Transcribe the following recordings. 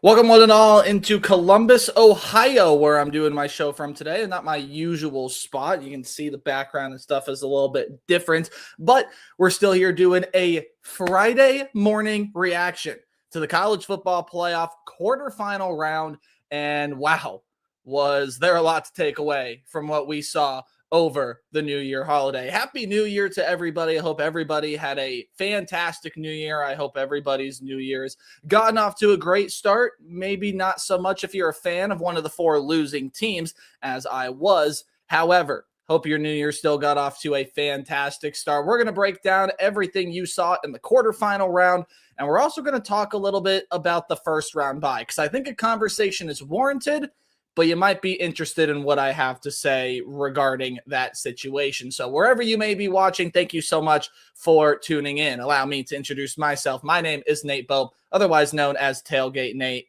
Welcome one and all into Columbus, Ohio, where I'm doing my show from today, and not my usual spot. You can see the background and stuff is a little bit different, but we're still here doing a Friday morning reaction to the college football playoff quarterfinal round. And wow, was there a lot to take away from what we saw over the New Year holiday. Happy New Year to everybody. I hope everybody had a fantastic New Year. I hope everybody's New Year's gotten off to a great start. Maybe not so much if you're a fan of one of the four losing teams, as I was. However, hope your New Year still got off to a fantastic start. We're going to break down everything you saw in the quarterfinal round, and we're also going to talk a little bit about the first round bye, because I think a conversation is warranted, but you might be interested in what I have to say regarding that situation. So wherever you may be watching, thank you so much for tuning in. Allow me to introduce myself. My name is Nate Bope, otherwise known as Tailgate Nate.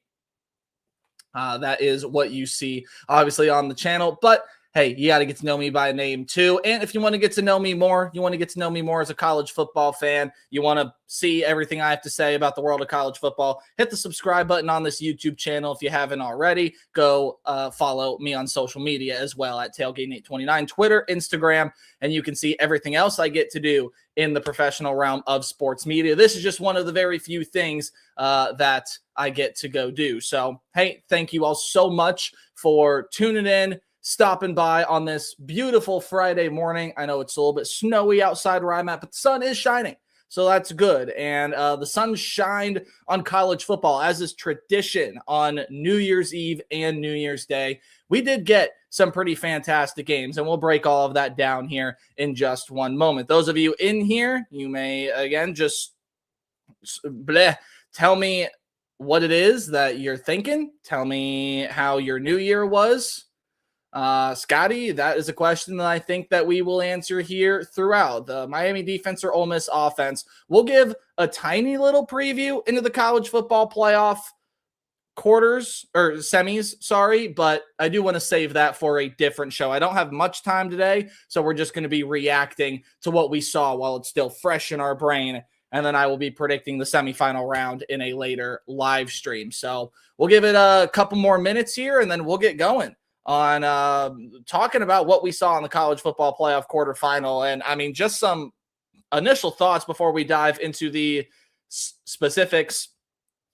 That is what you see, obviously, on the channel. But hey, you got to get to know me by name too. And if you want to get to know me more, as a college football fan, you want to see everything I have to say about the world of college football, hit the subscribe button on this YouTube channel if you haven't already. Go follow me on social media as well at Tailgate829, Twitter, Instagram, and you can see everything else I get to do in the professional realm of sports media. This is just one of the very few things that I get to go do. So, hey, thank you all so much for tuning in, stopping by on this beautiful Friday morning. I know it's a little bit snowy outside where I'm at, but the sun is shining, so that's good. And the sun shined on college football, as is tradition, on New Year's Eve and New Year's Day. We did get some pretty fantastic games, and we'll break all of that down here in just one moment. Those of you in here, you may, again, just tell me what it is that you're thinking. Tell me how your New Year was. Scotty, that is a question that I think that we will answer here throughout. The Miami defense or Ole Miss offense. We'll give a tiny little preview into the college football playoff semis, but I do want to save that for a different show. I don't have much time today, so we're just going to be reacting to what we saw while it's still fresh in our brain, and then I will be predicting the semifinal round in a later live stream. So we'll give it a couple more minutes here, and then we'll get going on talking about what we saw in the college football playoff quarterfinal. And I mean, just some initial thoughts before we dive into the specifics.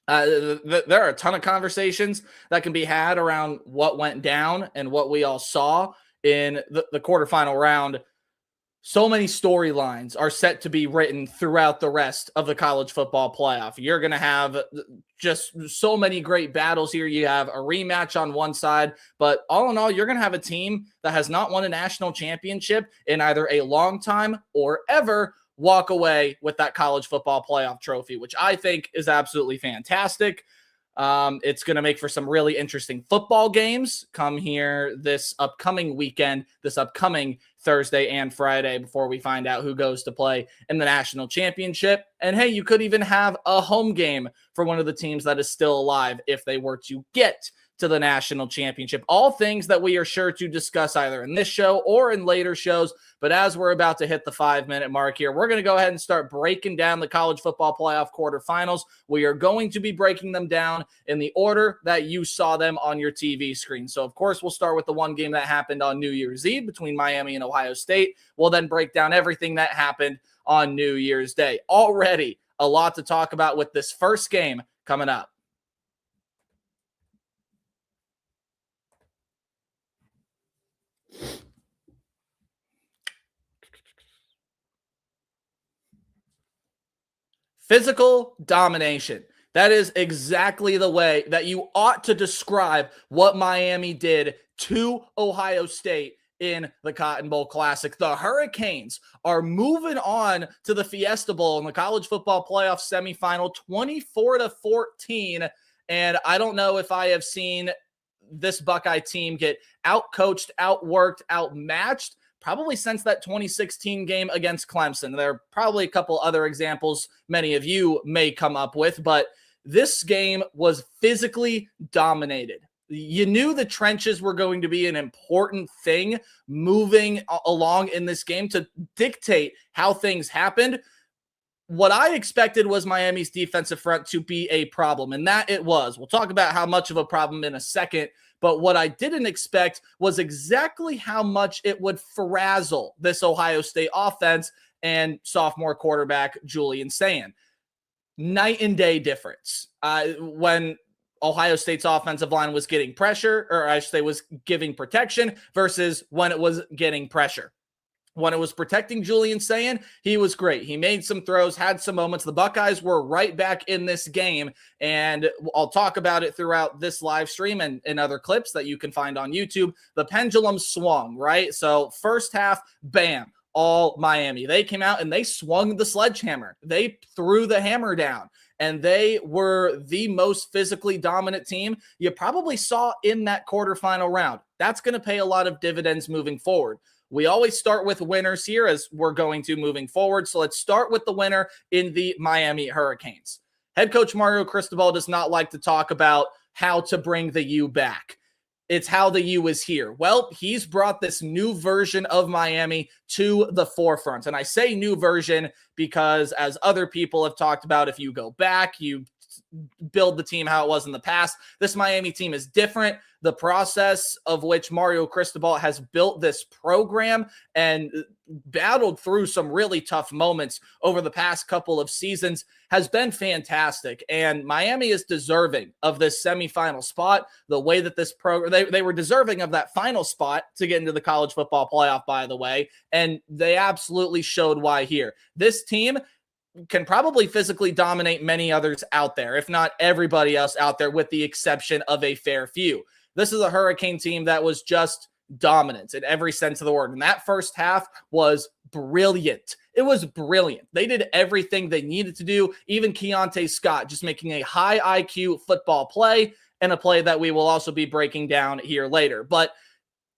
There are a ton of conversations that can be had around what went down and what we all saw in the quarterfinal round. So many storylines are set to be written throughout the rest of the college football playoff. You're going to have just so many great battles here. You have a rematch on one side, but all in all, you're going to have a team that has not won a national championship in either a long time or ever walk away with that college football playoff trophy, which I think is absolutely fantastic. It's going to make for some really interesting football games come here this upcoming weekend, this upcoming Thursday and Friday, before we find out who goes to play in the national championship. And hey, you could even have a home game for one of the teams that is still alive if they were to get to the national championship. All things that we are sure to discuss either in this show or in later shows. But as we're about to hit the 5-minute mark here, we're going to go ahead and start breaking down the college football playoff quarterfinals. We are going to be breaking them down in the order that you saw them on your TV screen. So, of course, we'll start with the one game that happened on New Year's Eve between Miami and Ohio State. We'll then break down everything that happened on New Year's Day. Already a lot to talk about with this first game coming up. Physical domination. That is exactly the way that you ought to describe what Miami did to Ohio State in the Cotton Bowl Classic. The Hurricanes are moving on to the Fiesta Bowl in the college football playoff semifinal, 24-14. And I don't know if I have seen this Buckeye team get outcoached, outworked, outmatched probably since that 2016 game against Clemson. There are probably a couple other examples many of you may come up with, but this game was physically dominated. You knew the trenches were going to be an important thing moving along in this game to dictate how things happened. what I expected was Miami's defensive front to be a problem, and that it was. We'll talk about how much of a problem in a second, but what I didn't expect was exactly how much it would frazzle this Ohio State offense and sophomore quarterback Julian Sayin. Night and day difference. When Ohio State's offensive line was getting pressure, or I should say was giving protection, versus when it was getting pressure. When it was protecting Julian Sayin, he was great. He made some throws, had some moments. The Buckeyes were right back in this game, and I'll talk about it throughout this live stream and in other clips that you can find on YouTube. The pendulum swung, right? So first half, bam, all Miami. They came out and they swung the sledgehammer. They threw the hammer down, and they were the most physically dominant team you probably saw in that quarterfinal round. That's going to pay a lot of dividends moving forward. We always start with winners here, as we're going to moving forward. So let's start with the winner in the Miami Hurricanes. Head coach Mario Cristobal does not like to talk about how to bring the U back. It's how the U is here. Well, he's brought this new version of Miami to the forefront. And I say new version because, as other people have talked about, if you go back, you build the team how it was in the past. This Miami team is different. The process of which Mario Cristobal has built this program and battled through some really tough moments over the past couple of seasons has been fantastic. And Miami is deserving of this semifinal spot. The way that this program, they were deserving of that final spot to get into the college football playoff, by the way. And they absolutely showed why here. This team can probably physically dominate many others out there, if not everybody else out there, with the exception of a fair few. This is a Hurricane team that was just dominant in every sense of the word. And that first half was brilliant. It was brilliant. They did everything they needed to do. Even Keontae Scott just making a high IQ football play, and a play that we will also be breaking down here later. But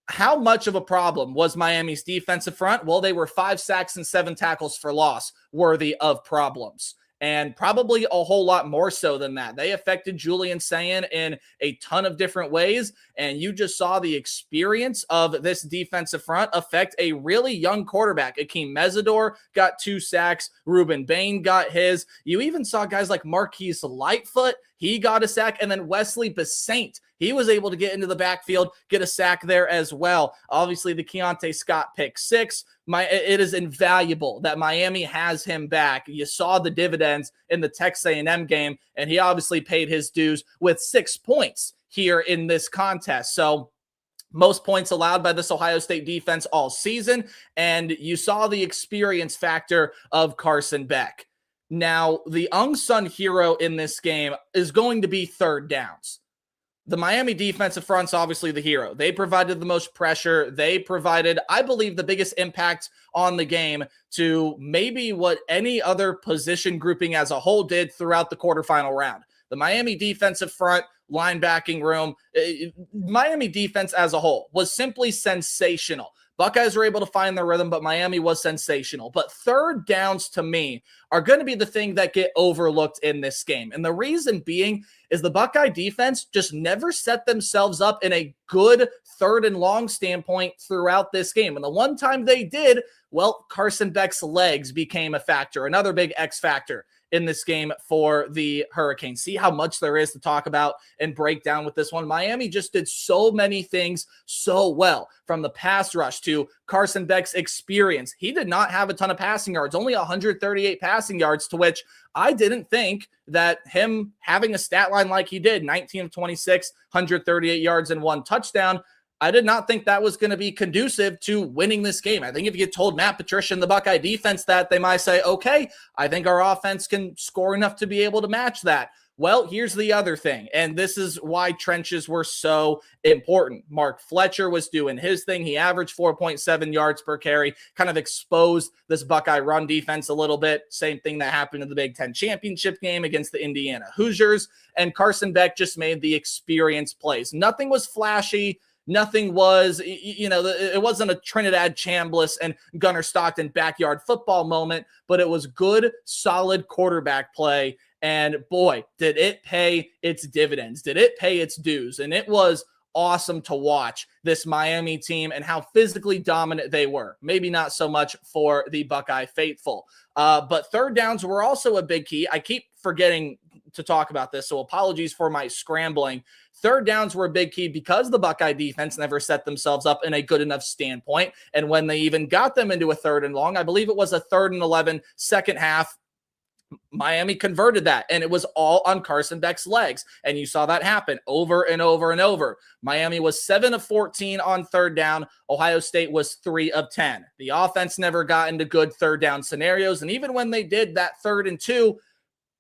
how much of a problem was Miami's defensive front? Well, they were 5 sacks and 7 tackles for loss, worthy of problems. And probably a whole lot more so than that. They affected Julian Sayin in a ton of different ways, and you just saw the experience of this defensive front affect a really young quarterback. Akeem Mesidor got 2 sacks. Ruben Bain got his. You even saw guys like Marquise Lightfoot. He got a sack, and then Wesley Besaint, he was able to get into the backfield, get a sack there as well. Obviously, the Keontae Scott pick 6. It is invaluable that Miami has him back. You saw the dividends in the Texas A&M game, and he obviously paid his dues with 6 points here in this contest. So most points allowed by this Ohio State defense all season, and you saw the experience factor of Carson Beck. Now, the unsung hero in this game is going to be third downs. The Miami defensive front's obviously the hero. They provided the most pressure. They provided, I believe, the biggest impact on the game to maybe what any other position grouping as a whole did throughout the quarterfinal round. The Miami defensive front, linebacking room, Miami defense as a whole was simply sensational. Buckeyes were able to find their rhythm, but Miami was sensational. But third downs, to me, are going to be the thing that get overlooked in this game. And the reason being is the Buckeye defense just never set themselves up in a good third and long standpoint throughout this game. And the one time they did, well, Carson Beck's legs became a factor, another big X factor in this game for the Hurricanes. See how much there is to talk about and break down with this one. Miami just did so many things so well, from the pass rush to Carson Beck's experience. He did not have a ton of passing yards, only 138 passing yards, to which I didn't think that him having a stat line like he did, 19 of 26, 138 yards and 1 touchdown, I did not think that was going to be conducive to winning this game. I think if you told Matt Patricia and the Buckeye defense that, they might say, okay, I think our offense can score enough to be able to match that. Well, here's the other thing, and this is why trenches were so important. Mark Fletcher was doing his thing. He averaged 4.7 yards per carry, kind of exposed this Buckeye run defense a little bit. Same thing that happened in the Big Ten championship game against the Indiana Hoosiers, and Carson Beck just made the experience plays. Nothing was flashy. Nothing was, it wasn't a Trinidad Chambliss and Gunnar Stockton backyard football moment, but it was good, solid quarterback play. And boy, did it pay its dividends. Did it pay its dues? And it was awesome to watch this Miami team and how physically dominant they were. Maybe not so much for the Buckeye faithful. But third downs were also a big key. I keep forgetting to talk about this, so apologies for my scrambling. Third downs were a big key because the Buckeye defense never set themselves up in a good enough standpoint. And when they even got them into a 3rd and long, I believe it was a 3rd and 11 second half, Miami converted that, and it was all on Carson Beck's legs. And you saw that happen over and over and over. Miami was 7 of 14 on 3rd down. Ohio State was 3 of 10. The offense never got into good 3rd down scenarios. And even when they did that 3rd and 2,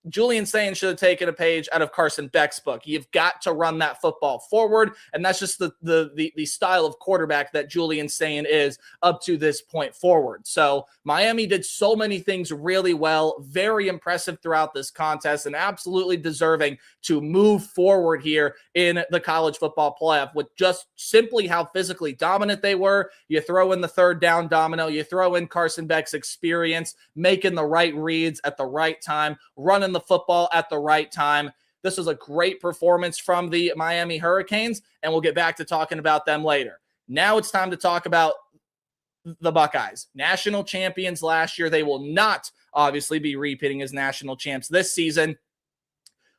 Julian Sain should have taken a page out of Carson Beck's book. You've got to run that football forward, and that's just the style of quarterback that Julian Sain is up to this point forward. So Miami did so many things really well, very impressive throughout this contest, and absolutely deserving to move forward here in the college football playoff with just simply how physically dominant they were. You throw in the 3rd down domino, you throw in Carson Beck's experience, making the right reads at the right time, running the football at the right time. This was a great performance from the Miami Hurricanes, and we'll get back to talking about them later. Now it's time to talk about the Buckeyes. National champions last year. They will not obviously be repeating as national champs this season.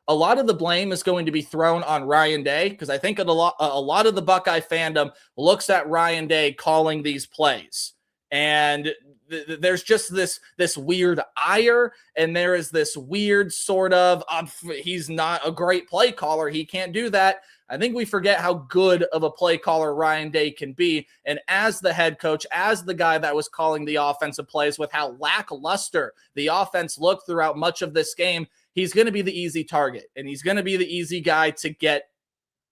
A lot of the blame is going to be thrown on Ryan Day because I think a lot of the Buckeye fandom looks at Ryan Day calling these plays. And there's just this weird ire, and there is this weird sort of, he's not a great play caller. He can't do that. I think we forget how good of a play caller Ryan Day can be. And as the head coach, as the guy that was calling the offensive plays with how lackluster the offense looked throughout much of this game, he's going to be the easy target, and he's going to be the easy guy to get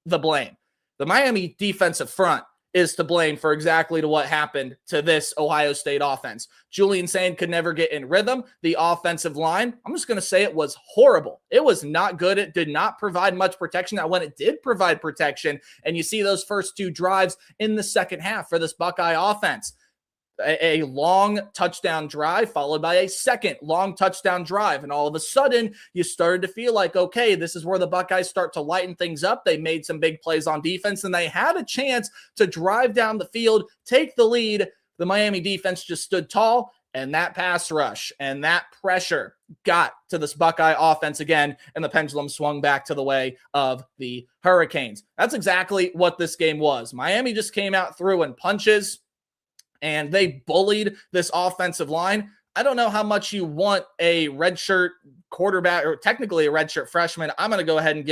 the blame. The Miami defensive front is to blame for exactly to what happened to this Ohio State offense. Julian Sain could never get in rhythm. The offensive line, I'm just going to say it was horrible. It was not good. It did not provide much protection. Now, when it did provide protection, and you see those first 2 drives in the second half for this Buckeye offense, a long touchdown drive followed by a second long touchdown drive. And all of a sudden, you started to feel like, okay, this is where the Buckeyes start to lighten things up. They made some big plays on defense, and they had a chance to drive down the field, take the lead. The Miami defense just stood tall, and that pass rush and that pressure got to this Buckeye offense again, and the pendulum swung back to the way of the Hurricanes. That's exactly what this game was. Miami just came out through in punches, and they bullied this offensive line. I don't know how much you want a redshirt quarterback, or technically a redshirt freshman. I'm going to go ahead and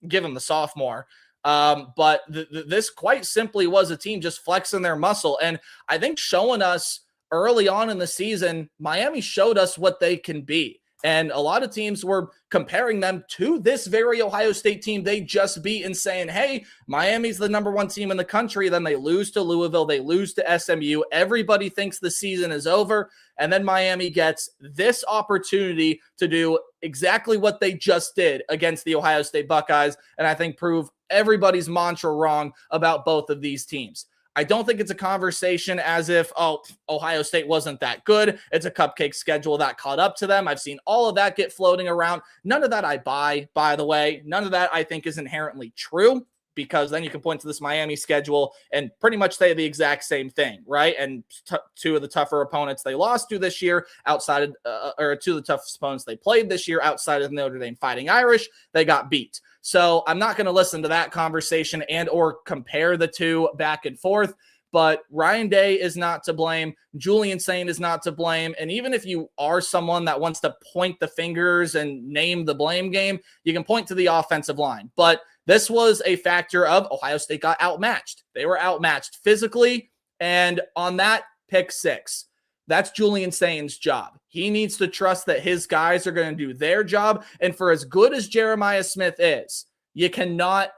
give him the sophomore. But this quite simply was a team just flexing their muscle. And I think showing us early on in the season, Miami showed us what they can be. And a lot of teams were comparing them to this very Ohio State team they just beat and saying, hey, Miami's the number 1 team in the country. Then they lose to Louisville. They lose to SMU. Everybody thinks the season is over. And then Miami gets this opportunity to do exactly what they just did against the Ohio State Buckeyes. And I think prove everybody's mantra wrong about both of these teams. I don't think it's a conversation as if, oh, Ohio State wasn't that good. It's a cupcake schedule that caught up to them. I've seen all of that get floating around. None of that I buy, by the way. None of that I think is inherently true, because then you can point to this Miami schedule and pretty much say the exact same thing, right? And 2 of the tougher opponents they lost to this year outside of, or 2 of the toughest opponents they played this year outside of Notre Dame Fighting Irish, they got beat. So I'm not going to listen to that conversation and or compare the 2 back and forth. But Ryan Day is not to blame. Julian Sain is not to blame. And even if you are someone that wants to point the fingers and name the blame game, you can point to the offensive line. But this was a factor of Ohio State got outmatched. They were outmatched physically. And on that pick 6, that's Julian Sain's job. He needs to trust that his guys are going to do their job. And for as good as Jeremiah Smith is, you cannot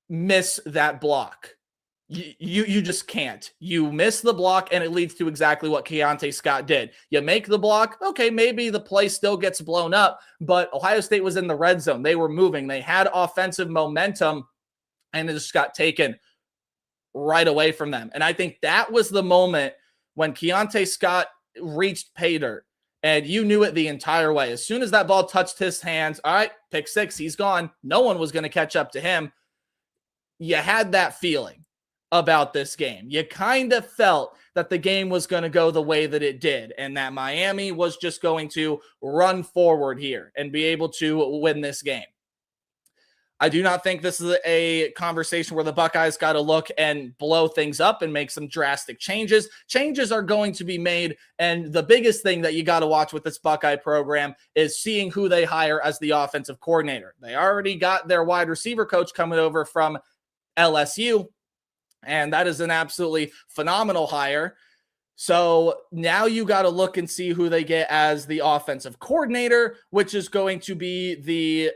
miss that block. You just can't. You miss the block, and it leads to exactly what Keontae Scott did. You make the block, okay, maybe the play still gets blown up, but Ohio State was in the red zone. They were moving. They had offensive momentum, and it just got taken right away from them. And I think that was the moment when Keontae Scott reached pay dirt, and you knew it the entire way. As soon as that ball touched his hands, all right, pick 6, he's gone. No one was going to catch up to him. you had that feeling about this game. You kind of felt that the game was going to go the way that it did, and that Miami was just going to run forward here and be able to win this game. I do not think this is a conversation where the Buckeyes got to look and blow things up and make some drastic changes. Changes are going to be made, and the biggest thing that you got to watch with this Buckeye program is seeing who they hire as the offensive coordinator. They already got their wide receiver coach coming over from LSU, and that is an absolutely phenomenal hire. So now you got to look and see who they get as the offensive coordinator, which is going to be the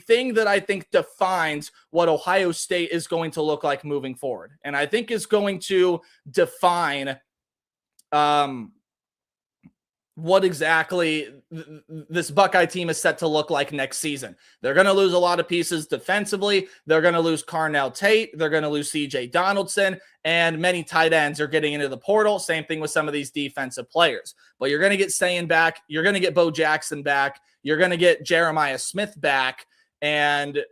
thing that I think defines what Ohio State is going to look like moving forward. And I think is going to define what exactly this Buckeye team is set to look like next season. They're going to lose a lot of pieces defensively. They're going to lose Carnell Tate. They're going to lose CJ Donaldson, and many tight ends are getting into the portal. Same thing with some of these defensive players. But you're going to get Sayin back. You're going to get Bo Jackson back. You're going to get Jeremiah Smith back. And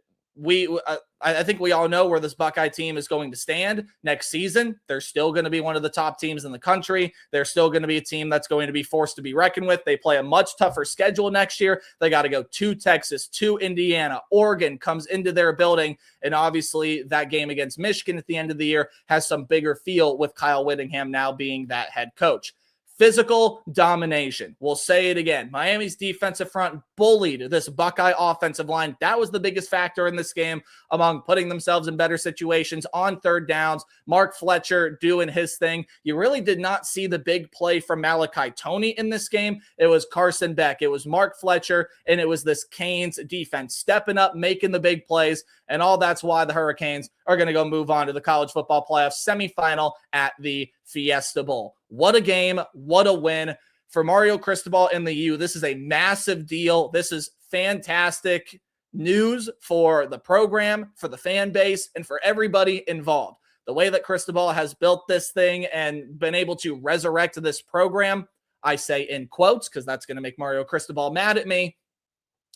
I think we all know where this Buckeye team is going to stand next season. They're still going to be one of the top teams in the country. They're still going to be a team that's going to be forced to be reckoned with. They play a much tougher schedule next year. They got to go to Texas, to Indiana. Oregon comes into their building, and obviously that game against Michigan at the end of the year has some bigger feel with Kyle Whittingham now being that head coach. Physical domination. We'll say it again. Miami's defensive front bullied this Buckeye offensive line. That was the biggest factor in this game among putting themselves in better situations on third downs. Mark Fletcher doing his thing. You really did not see the big play from Malachi Toney in this game. It was Carson Beck. It was Mark Fletcher, and it was this Canes defense stepping up, making the big plays, and all that's why the Hurricanes are going to go move on to the college football playoff semifinal at the Fiesta Bowl. What a game. What a win for Mario Cristobal and the U. This is a massive deal. This is fantastic news for the program, for the fan base, and for everybody involved. The way that Cristobal has built this thing and been able to resurrect this program, I say in quotes because that's going to make Mario Cristobal mad at me.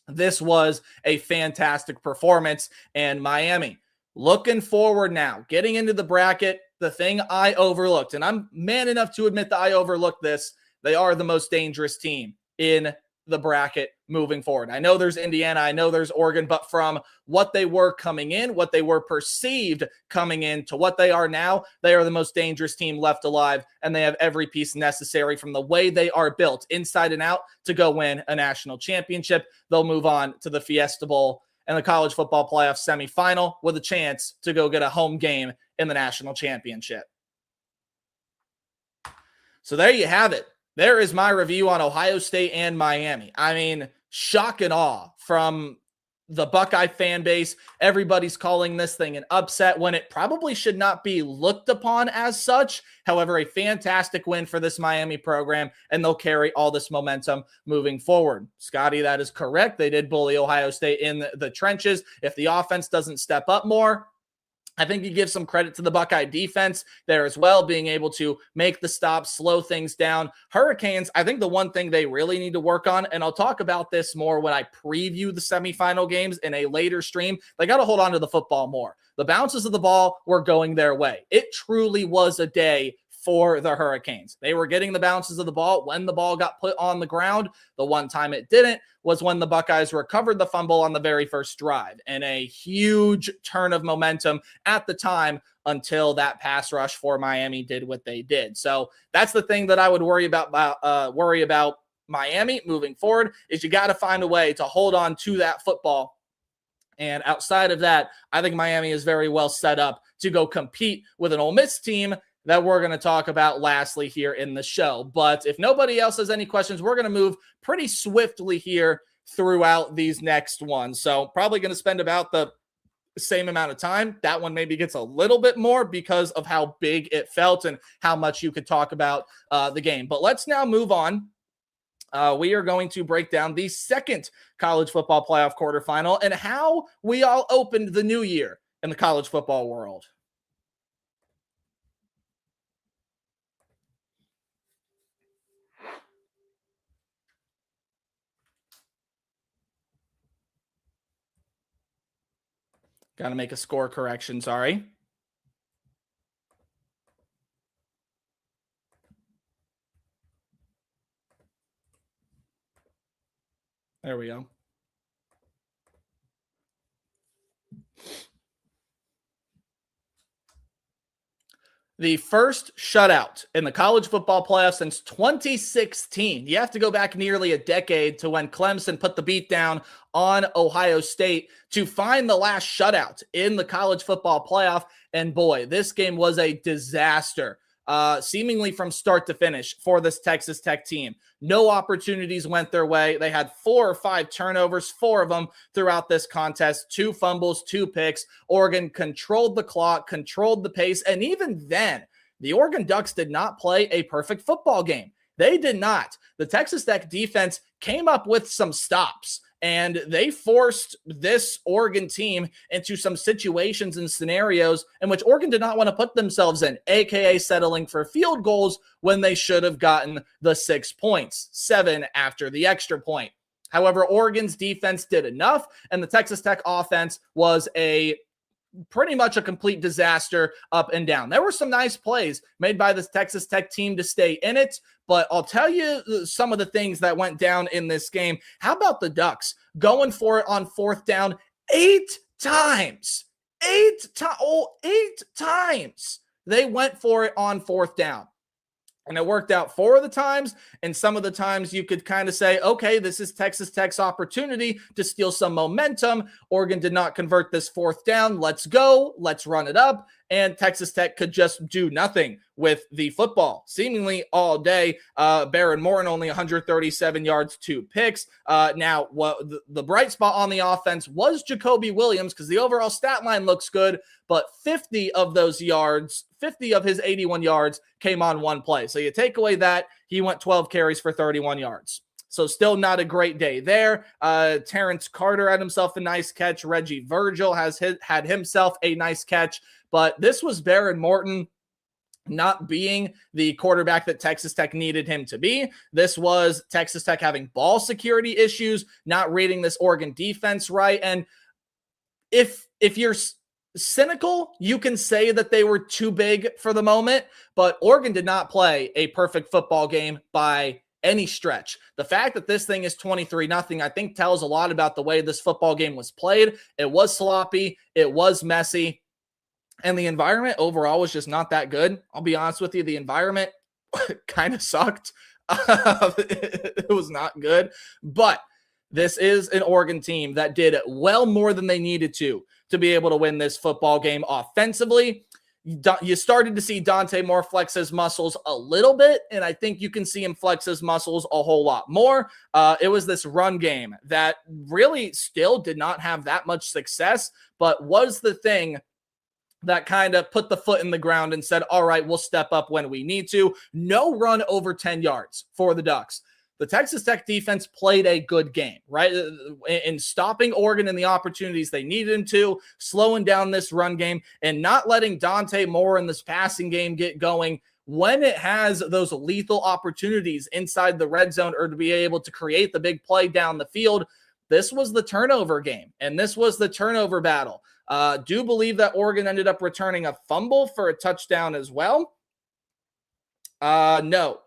This was a fantastic performance, and Miami looking forward now, getting into the bracket. The thing I overlooked, and I'm man enough to admit that I overlooked this, they are the most dangerous team in the bracket moving forward. I know there's Indiana, I know there's Oregon, but from what they were coming in, what they were perceived coming in to what they are now, they are the most dangerous team left alive, and they have every piece necessary from the way they are built inside and out to go win a national championship. They'll move on to the Fiesta Bowl and the college football playoff semifinal with a chance to go get a home game in the national championship. So there you have it. There is my review on Ohio State and Miami. I mean, shock and awe from the Buckeye fan base. Everybody's calling this thing an upset when it probably should not be looked upon as such. However, a fantastic win for this Miami program, and they'll carry all this momentum moving forward. Scotty, that is correct. They did bully Ohio State in the trenches. If the offense doesn't step up more, I think you give some credit to the Buckeye defense there as well, being able to make the stops, slow things down. Hurricanes, I think the one thing they really need to work on, and I'll talk about this more when I preview the semifinal games in a later stream, they got to hold on to the football more. The bounces of the ball were going their way. It truly was a day for the Hurricanes. They were getting the bounces of the ball when the ball got put on the ground. The one time it didn't was when the Buckeyes recovered the fumble on the very first drive, and a huge turn of momentum at the time until that pass rush for Miami did what they did. So that's the thing that I would worry about Miami moving forward, is you got to find a way to hold on to that football. And outside of that, I think Miami is very well set up to go compete with an Ole Miss team that we're going to talk about lastly here in the show. But if nobody else has any questions, we're going to move pretty swiftly here throughout these next ones. So probably going to spend about the same amount of time. That one maybe gets a little bit more because of how big it felt and how much you could talk about the game. But let's now move on. We are going to break down the second college football playoff quarterfinal and how we all opened the new year in the college football world. Got to make a score correction. Sorry. There we go. The first shutout in the college football playoff since 2016. You have to go back nearly a decade to when Clemson put the beat down on Ohio State to find the last shutout in the college football playoff. And boy, this game was a disaster, seemingly from start to finish for this Texas Tech team. No opportunities went their way. They had 4 or 5 turnovers, 4 of them throughout this contest, 2 fumbles, 2 picks. Oregon controlled the clock, controlled the pace, and even then, the Oregon Ducks did not play a perfect football game. They did not. The Texas Tech defense came up with some stops, and they forced this Oregon team into some situations and scenarios in which Oregon did not want to put themselves in, aka settling for field goals when they should have gotten the 6 points, 7 after the extra point. However, Oregon's defense did enough, and the Texas Tech offense was pretty much a complete disaster up and down. There were some nice plays made by this Texas Tech team to stay in it, but I'll tell you some of the things that went down in this game. How about the Ducks going for it on 4th down 8 times? 8 times they went for it on 4th down. And it worked out 4 of the times, and some of the times you could kind of say, okay, this is Texas Tech's opportunity to steal some momentum. Oregon did not convert this 4th down. Let's go. Let's run it up. And Texas Tech could just do nothing with the football, seemingly all day. Baron Morton only 137 yards, 2 picks. Now, the bright spot on the offense was Jacoby Williams, because the overall stat line looks good, but 50 of those yards, 50 of his 81 yards came on one play. So you take away that, he went 12 carries for 31 yards. So still not a great day there. Terrence Carter had himself a nice catch. Reggie Virgil had himself a nice catch. But this was Baron Morton not being the quarterback that Texas Tech needed him to be. This was Texas Tech having ball security issues, not reading this Oregon defense right. And if you're cynical, you can say that they were too big for the moment, but Oregon did not play a perfect football game by any stretch. The fact that this thing is 23-0, I think tells a lot about the way this football game was played. It was sloppy. It was messy. And the environment overall was just not that good. I'll be honest with you. The environment kind of sucked. It was not good. But this is an Oregon team that did well more than they needed to be able to win this football game offensively. You started to see Dante Moore flex his muscles a little bit, and I think you can see him flex his muscles a whole lot more. It was this run game that really still did not have that much success, but was the thing that kind of put the foot in the ground and said, all right, we'll step up when we need to. No run over 10 yards for the Ducks. The Texas Tech defense played a good game, right? In stopping Oregon in the opportunities they needed him to, slowing down this run game, and not letting Dante Moore in this passing game get going when it has those lethal opportunities inside the red zone or to be able to create the big play down the field. This was the turnover game, and this was the turnover battle. Do believe that Oregon ended up returning a fumble for a touchdown as well. No.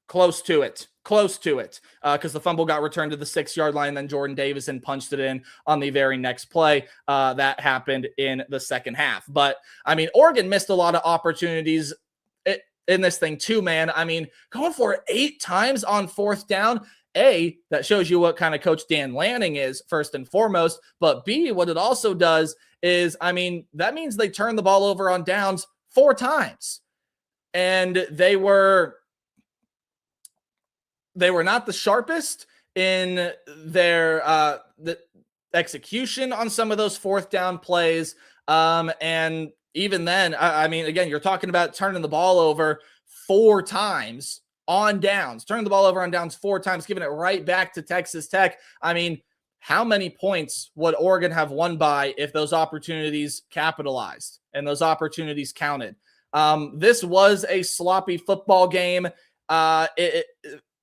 Close to it, because the fumble got returned to the 6-yard line. Then Jordan Davison punched it in on the very next play. That happened in the second half. But, I mean, Oregon missed a lot of opportunities in this thing too, man. I mean, going for it 8 times on 4th down, A, that shows you what kind of coach Dan Lanning is, first and foremost. But B, what it also does is, I mean, that means they turned the ball over on downs 4 times. And they were not the sharpest in their the execution on some of those 4th down plays. And even then, I mean, again, you're talking about turning the ball over 4 times on downs, turning the ball over on downs 4 times, giving it right back to Texas Tech. I mean, how many points would Oregon have won by if those opportunities capitalized and those opportunities counted? This was a sloppy football game.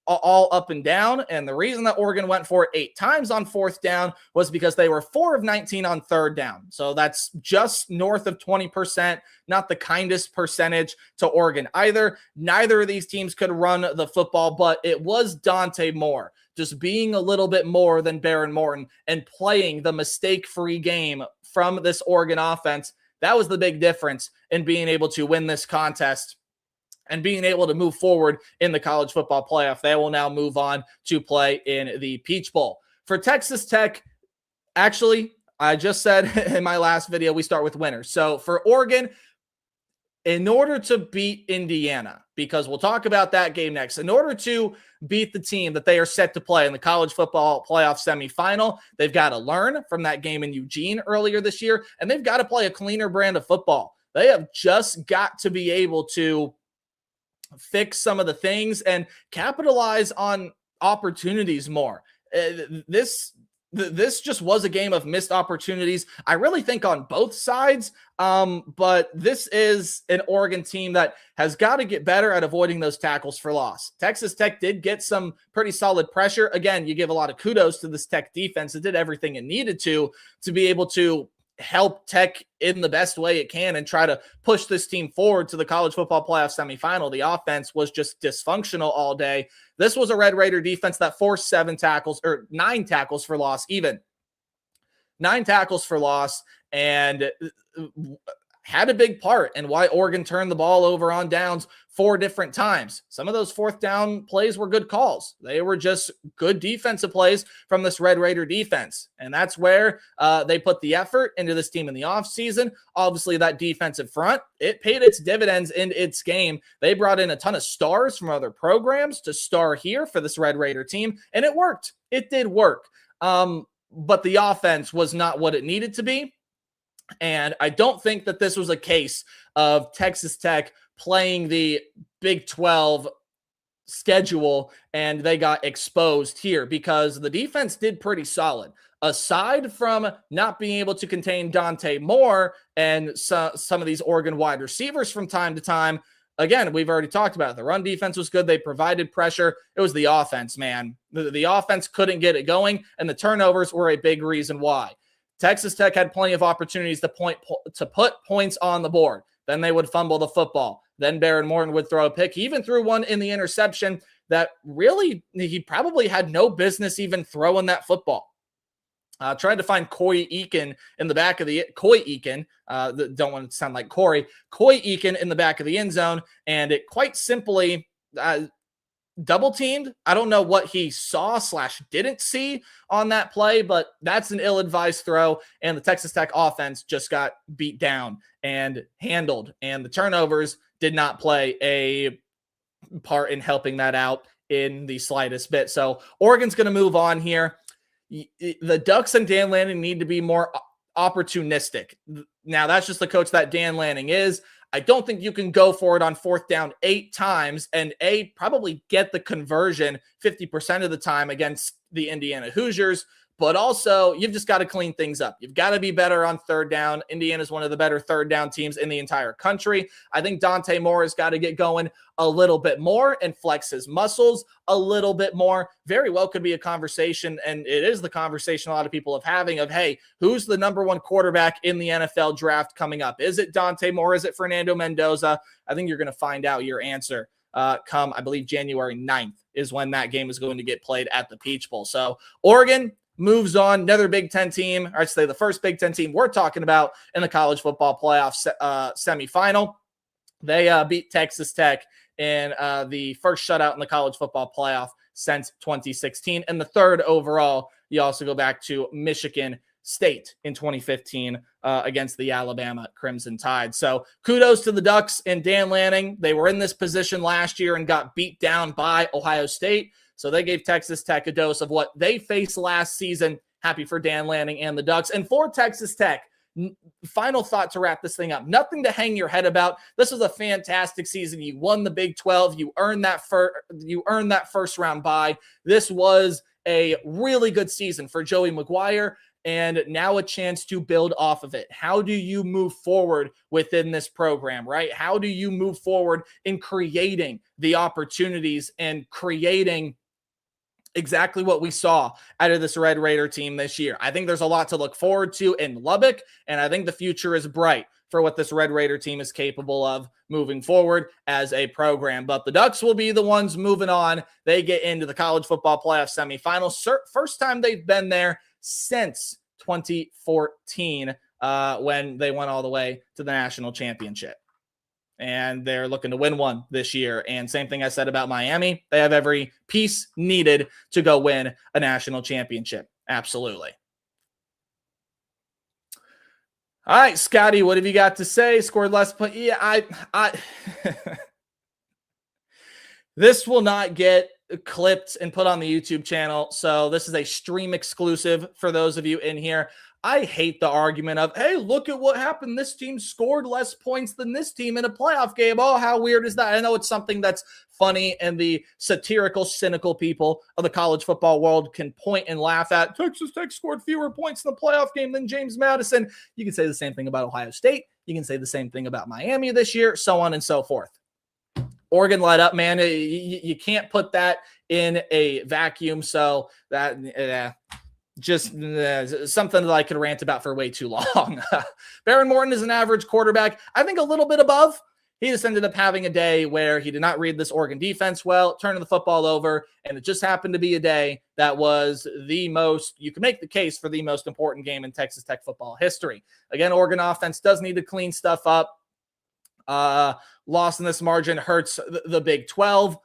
all up and down. And the reason that Oregon went for it 8 times on 4th down was because they were 4 of 19 on 3rd down. So that's just north of 20%, not the kindest percentage to Oregon either. Neither of these teams could run the football, but it was Dante Moore just being a little bit more than Baron Morton and playing the mistake-free game from this Oregon offense. That was the big difference in being able to win this contest and being able to move forward in the college football playoff. They will now move on to play in the Peach Bowl. For Texas Tech, actually, I just said in my last video, we start with winners. So for Oregon, in order to beat Indiana, because we'll talk about that game next, in order to beat the team that they are set to play in the college football playoff semifinal, they've got to learn from that game in Eugene earlier this year, and they've got to play a cleaner brand of football. They have just got to be able to fix some of the things and capitalize on opportunities more. This just was a game of missed opportunities, I really think, on both sides. But this is an Oregon team that has got to get better at avoiding those tackles for loss. Texas Tech did get some pretty solid pressure. Again, you give a lot of kudos to this Tech defense. It did everything it needed to be able to help Tech in the best way it can and try to push this team forward to the college football playoff semifinal. The offense was just dysfunctional all day. This was a Red Raider defense that forced 9 tackles for loss, even 9 tackles for loss, and had a big part in why Oregon turned the ball over on downs 4 different times. Some of those 4th down plays were good calls. They were just good defensive plays from this Red Raider defense. And that's where they put the effort into this team in the offseason. Obviously, that defensive front, it paid its dividends in its game. They brought in a ton of stars from other programs to star here for this Red Raider team, and it worked. It did work. But the offense was not what it needed to be. And I don't think that this was a case of Texas Tech playing the Big 12 schedule and they got exposed here, because the defense did pretty solid. Aside from not being able to contain Dante Moore and some of these Oregon wide receivers from time to time, again, we've already talked about it. The run defense was good. They provided pressure. It was the offense, man. The offense couldn't get it going, and the turnovers were a big reason why. Texas Tech had plenty of opportunities to put points on the board. Then they would fumble the football. Then Baron Morton would throw a pick. He even threw one in the interception that really he probably had no business even throwing that football. Tried to find Coy Eakin in the back of the don't want to sound like Corey. Coy Eakin in the back of the end zone, and it quite simply double teamed. I don't know what he saw / didn't see on that play, but that's an ill-advised throw, and the Texas Tech offense just got beat down and handled, and the turnovers did not play a part in helping that out in the slightest bit. So Oregon's going to move on here. The Ducks and Dan Lanning need to be more opportunistic. Now, that's just the coach that Dan Lanning is. I don't think you can go for it on 4th down 8 times and probably get the conversion 50% of the time against the Indiana Hoosiers, but also you've just got to clean things up. You've got to be better on 3rd down. Indiana is one of the better 3rd down teams in the entire country. I think Dante Moore has got to get going a little bit more and flex his muscles a little bit more. Very well could be a conversation, and it is the conversation a lot of people are having of, hey, who's the number 1 quarterback in the NFL draft coming up? Is it Dante Moore? Is it Fernando Mendoza? I think you're going to find out your answer come, I believe, January 9th is when that game is going to get played at the Peach Bowl. So Oregon moves on, another Big Ten team, or I'd say the first Big Ten team we're talking about in the college football playoff semifinal. They beat Texas Tech in the first shutout in the college football playoff since 2016. And the 3rd overall, you also go back to Michigan State in 2015 against the Alabama Crimson Tide. So kudos to the Ducks and Dan Lanning. They were in this position last year and got beat down by Ohio State. So they gave Texas Tech a dose of what they faced last season. Happy for Dan Lanning and the Ducks. And for Texas Tech, final thought to wrap this thing up. Nothing to hang your head about. This was a fantastic season. You won the Big 12. You earned that first round bye. This was a really good season for Joey Maguire, and now a chance to build off of it. How do you move forward within this program, right? How do you move forward in creating the opportunities and creating exactly what we saw out of this Red Raider team this year? I think there's a lot to look forward to in Lubbock, and I think the future is bright for what this Red Raider team is capable of moving forward as a program. But the Ducks will be the ones moving on. They get into the college football playoff semifinals. First time they've been there since 2014, when they went all the way to the national championship. And they're looking to win one this year. And same thing I said about Miami. They have every piece needed to go win a national championship. Absolutely. All right, Scotty, what have you got to say? Scored less, but yeah, I this will not get clipped and put on the YouTube channel. So this is a stream exclusive for those of you in here. I hate the argument of, hey, look at what happened. This team scored less points than this team in a playoff game. Oh, how weird is that? I know it's something that's funny and the satirical, cynical people of the college football world can point and laugh at. Texas Tech scored fewer points in the playoff game than James Madison. You can say the same thing about Ohio State. You can say the same thing about Miami this year, so on and so forth. Oregon light up, man. You can't put that in a vacuum. So that just something that I could rant about for way too long. Baron Morton is an average quarterback. I think a little bit above. He just ended up having a day where he did not read this Oregon defense well, turning the football over, and it just happened to be a day that was the most, you can make the case for the most important game in Texas Tech football history. Again, Oregon offense does need to clean stuff up. Loss in this margin hurts the Big 12.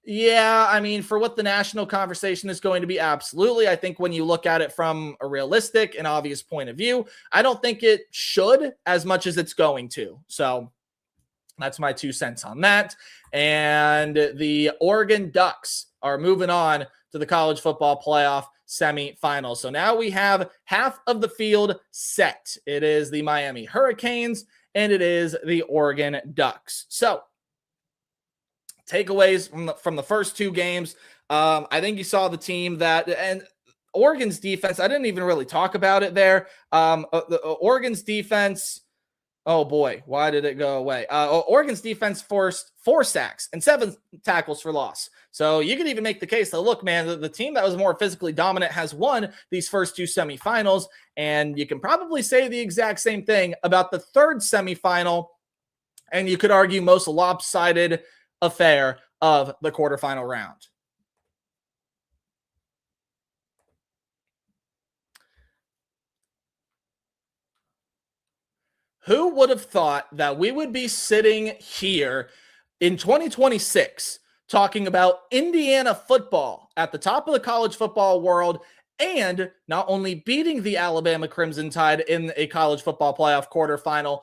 Yeah, I mean, for what the national conversation is going to be, absolutely. I think when you look at it from a realistic and obvious point of view, I don't think it should as much as it's going to. So that's my 2 cents on that. And the Oregon Ducks are moving on to the college football playoff semifinals. So now we have half of the field set. It is the Miami Hurricanes and it is the Oregon Ducks. So takeaways from the first 2 games. I think you saw the team that, and Oregon's defense, I didn't even really talk about it there. Oregon's defense, oh boy, why did it go away? Oregon's defense forced 4 sacks and 7 tackles for loss. So you could even make the case that, look, man, the team that was more physically dominant has won these first 2 semifinals. And you can probably say the exact same thing about the third semifinal. And you could argue most lopsided affair of the quarterfinal round. Who would have thought that we would be sitting here in 2026 talking about Indiana football at the top of the college football world and not only beating the Alabama Crimson Tide in a college football playoff quarterfinal,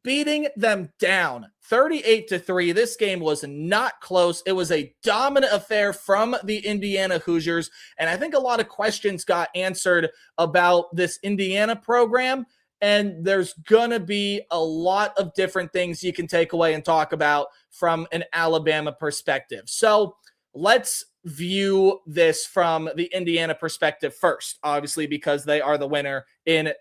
beating them down 38-3. This game was not close. It was a dominant affair from the Indiana Hoosiers. And I think a lot of questions got answered about this Indiana program. And there's going to be a lot of different things you can take away and talk about from an Alabama perspective. So let's view this from the Indiana perspective first, obviously, because they are the winner in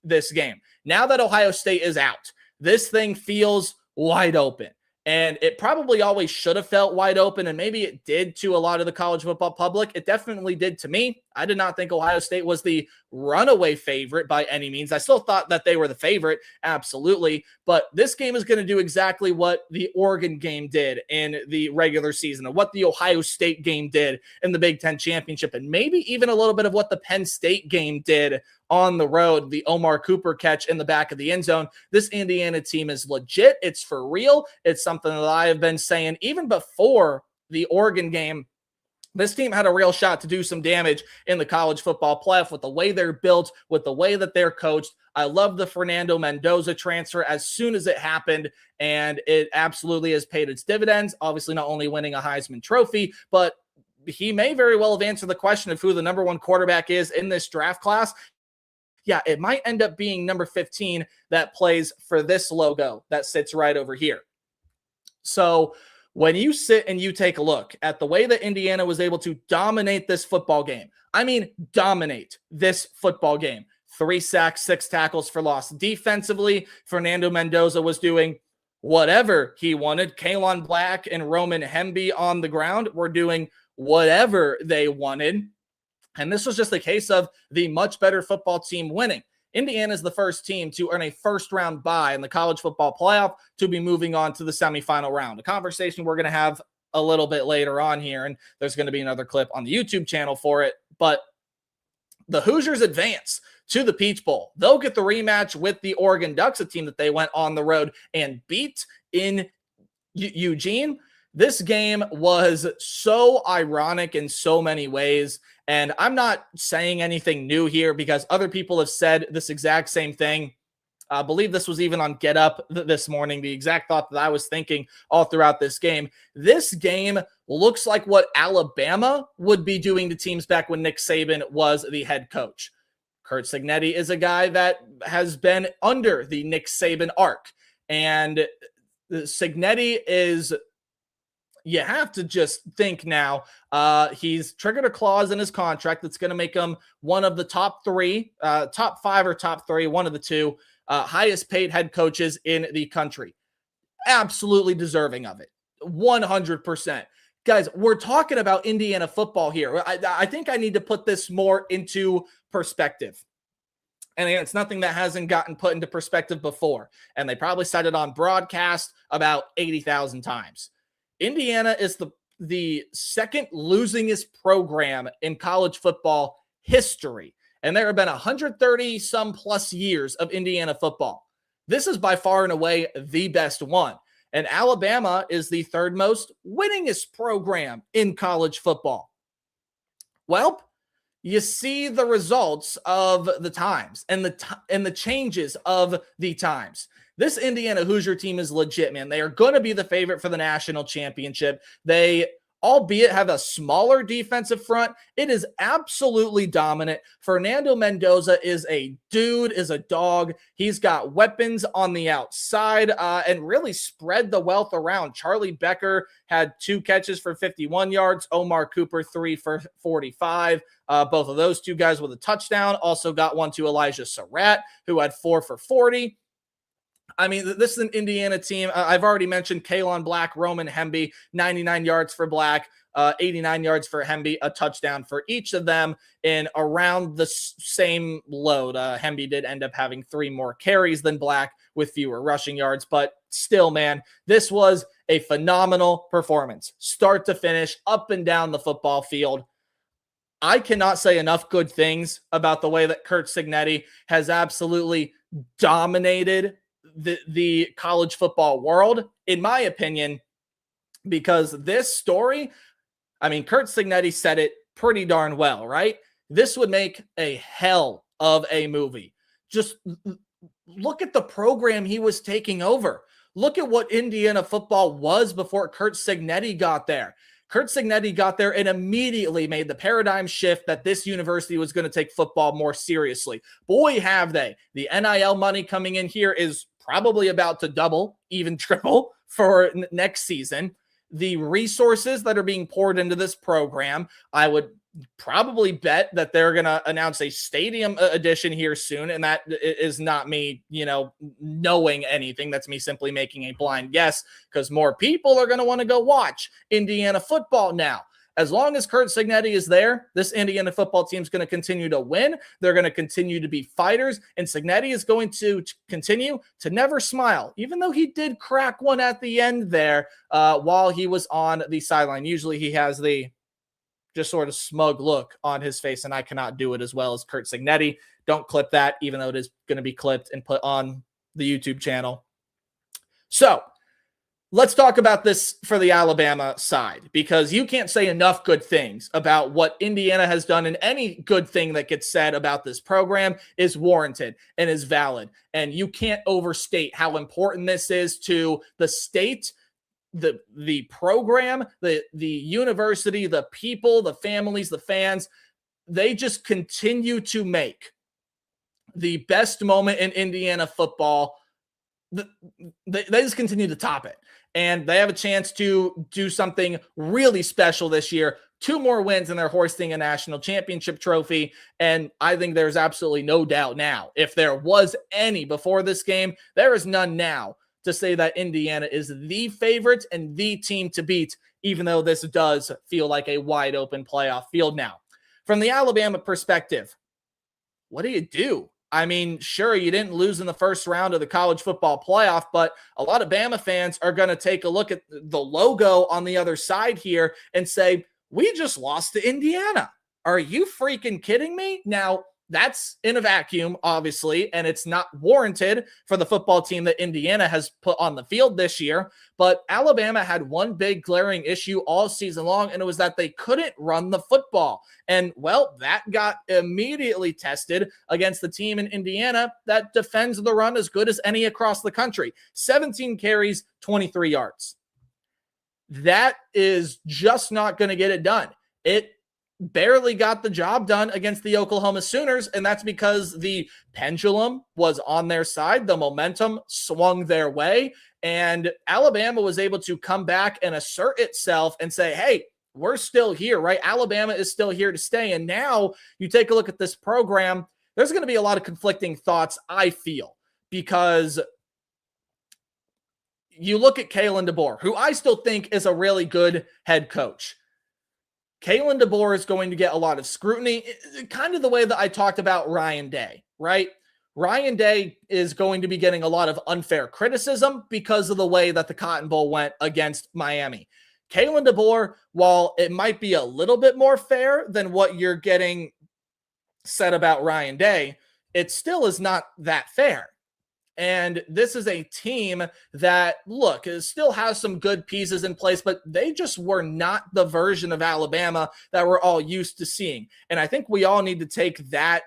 this game. Now that Ohio State is out, this thing feels wide open. And it probably always should have felt wide open, and maybe it did to a lot of the college football public. It definitely did to me. I did not think Ohio State was the runaway favorite by any means. I still thought that they were the favorite, absolutely. But this game is going to do exactly what the Oregon game did in the regular season, and what the Ohio State game did in the Big Ten Championship, and maybe even a little bit of what the Penn State game did on the road, the Omar Cooper catch in the back of the end zone. This Indiana team is legit. It's for real. It's something that I have been saying even before the Oregon game. This team had a real shot to do some damage in the college football playoff with the way they're built, with the way that they're coached. I love the Fernando Mendoza transfer as soon as it happened, and it absolutely has paid its dividends. Obviously, not only winning a Heisman Trophy, but he may very well have answered the question of who the number 1 quarterback is in this draft class. Yeah, it might end up being number 15 that plays for this logo that sits right over here. So When you sit and you take a look at the way that Indiana was able to dominate this football game, I mean, dominate this football game. 3 sacks, 6 tackles for loss. Defensively, Fernando Mendoza was doing whatever he wanted. Kalon Black and Roman Hemby on the ground were doing whatever they wanted. And this was just a case of the much better football team winning. Indiana is the first team to earn a first-round bye in the college football playoff to be moving on to the semifinal round. A conversation we're going to have a little bit later on here, and there's going to be another clip on the YouTube channel for it. But the Hoosiers advance to the Peach Bowl. They'll get the rematch with the Oregon Ducks, a team that they went on the road and beat in Eugene. This game was so ironic in so many ways. And I'm not saying anything new here because other people have said this exact same thing. I believe this was even on Get Up this morning, the exact thought that I was thinking all throughout this game. This game looks like what Alabama would be doing to teams back when Nick Saban was the head coach. Curt Cignetti is a guy that has been under the Nick Saban arc. And Cignetti is... You have to just think now, he's triggered a clause in his contract that's going to make him one of the top 5 or top 3, one of the two highest paid head coaches in the country. Absolutely deserving of it. 100%. Guys, we're talking about Indiana football here. I think I need to put this more into perspective. And again, it's nothing that hasn't gotten put into perspective before. And they probably said it on broadcast about 80,000 times. Indiana is the second losingest program in college football history. And there have been 130 some plus years of Indiana football. This is by far and away the best one. And Alabama is the third most winningest program in college football. Well, you see the results of the times and the changes of the times. This Indiana Hoosier team is legit, man. They are going to be the favorite for the national championship. They, albeit, have a smaller defensive front. It is absolutely dominant. Fernando Mendoza is a dude, is a dog. He's got weapons on the outside and really spread the wealth around. Charlie Becker had 2 catches for 51 yards. Omar Cooper, 3 for 45. Both of those 2 guys with a touchdown. Also got one to Elijah Surratt, who had 4 for 40. I mean, this is an Indiana team. I've already mentioned Kalon Black, Roman Hemby, 99 yards for Black, 89 yards for Hemby, a touchdown for each of them in around the same load. Hemby did end up having 3 more carries than Black with fewer rushing yards, but still, man, this was a phenomenal performance. Start to finish, up and down the football field. I cannot say enough good things about the way that Curt Cignetti has absolutely dominated the college football world, in my opinion, because this story, I mean, Curt Cignetti said it pretty darn well, right? This would make a hell of a movie. Just look at the program he was taking over. Look at what Indiana football was before Curt Cignetti got there. Curt Cignetti got there and immediately made the paradigm shift that this university was going to take football more seriously. Boy, have they. The NIL money coming in here is probably about to double, even triple for next season. The resources that are being poured into this program, I would probably bet that they're going to announce a stadium edition here soon. And that is not me, knowing anything. That's me simply making a blind guess because more people are going to want to go watch Indiana football now. As long as Curt Cignetti is there, this Indiana football team is going to continue to win. They're going to continue to be fighters. And Cignetti is going to continue to never smile, even though he did crack one at the end there while he was on the sideline. Usually he has the just sort of smug look on his face, and I cannot do it as well as Curt Cignetti. Don't clip that, even though it is going to be clipped and put on the YouTube channel. So let's talk about this for the Alabama side, because you can't say enough good things about what Indiana has done, and any good thing that gets said about this program is warranted and is valid. And you can't overstate how important this is to the state, the program, the university, the people, the families, the fans. They just continue to make the best moment in Indiana football. They just continue to top it. and they have a chance to do something really special this year. 2 more wins and they're hoisting a national championship trophy. And I think there's absolutely no doubt now, if there was any before this game, there is none now to say that Indiana is the favorite and the team to beat, even though this does feel like a wide open playoff field now. From the Alabama perspective, what do you do? I mean, sure, you didn't lose in the first round of the college football playoff, but a lot of Bama fans are going to take a look at the logo on the other side here and say, we just lost to Indiana. Are you freaking kidding me? Now, that's in a vacuum, obviously, and it's not warranted for the football team that Indiana has put on the field this year. But Alabama had one big glaring issue all season long, and it was that they couldn't run the football. And, well, that got immediately tested against the team in Indiana that defends the run as good as any across the country. 17 carries, 23 yards. That is just not going to get it done. It barely got the job done against the Oklahoma Sooners, and that's because the pendulum was on their side. The momentum swung their way, and Alabama was able to come back and assert itself and say, hey, we're still here, right? Alabama is still here to stay. And now you take a look at this program, there's going to be a lot of conflicting thoughts, I feel, because you look at Kalen DeBoer, who I still think is a really good head coach. Kalen DeBoer is going to get a lot of scrutiny, kind of the way that I talked about Ryan Day, right? Ryan Day is going to be getting a lot of unfair criticism because of the way that the Cotton Bowl went against Miami. Kalen DeBoer, while it might be a little bit more fair than what you're getting said about Ryan Day, it still is not that fair. And this is a team that, look, still has some good pieces in place, but they just were not the version of Alabama that we're all used to seeing. And I think we all need to take that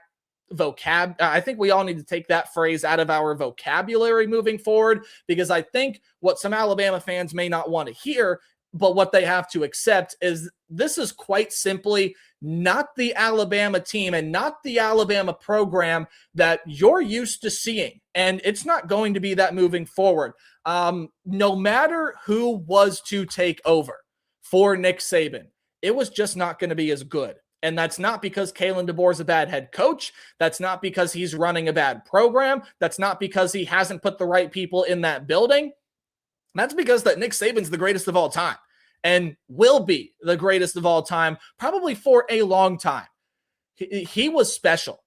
phrase out of our vocabulary moving forward, because I think what some Alabama fans may not want to hear, but what they have to accept is this is quite simply not the Alabama team and not the Alabama program that you're used to seeing. And it's not going to be that moving forward. No matter who was to take over for Nick Saban, it was just not going to be as good. And that's not because Kalen DeBoer is a bad head coach. That's not because he's running a bad program. That's not because he hasn't put the right people in that building. That's because that Nick Saban's the greatest of all time and will be the greatest of all time, probably for a long time. He was special,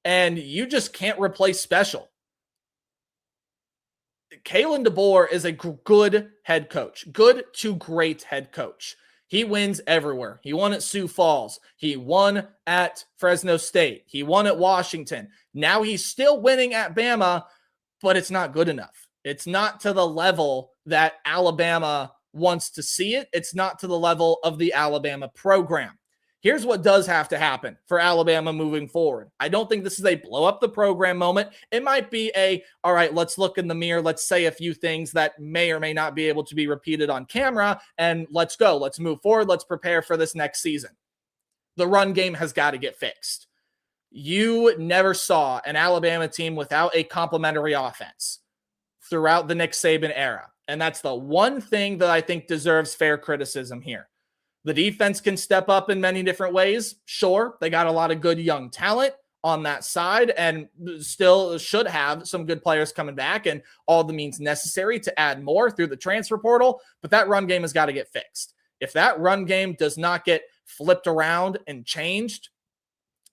and you just can't replace special. Kalen DeBoer is a good head coach, good to great head coach. He wins everywhere. He won at Sioux Falls. He won at Fresno State. He won at Washington. Now he's still winning at Bama, but it's not good enough. It's not to the level that Alabama wants to see it. It's not to the level of the Alabama program. Here's what does have to happen for Alabama moving forward. I don't think this is a blow up the program moment. It might be all right, let's look in the mirror. Let's say a few things that may or may not be able to be repeated on camera, and let's go. Let's move forward. Let's prepare for this next season. The run game has got to get fixed. You never saw an Alabama team without a complementary offense throughout the Nick Saban era. And that's the one thing that I think deserves fair criticism here. The defense can step up in many different ways. Sure, they got a lot of good young talent on that side and still should have some good players coming back and all the means necessary to add more through the transfer portal. But that run game has got to get fixed. If that run game does not get flipped around and changed,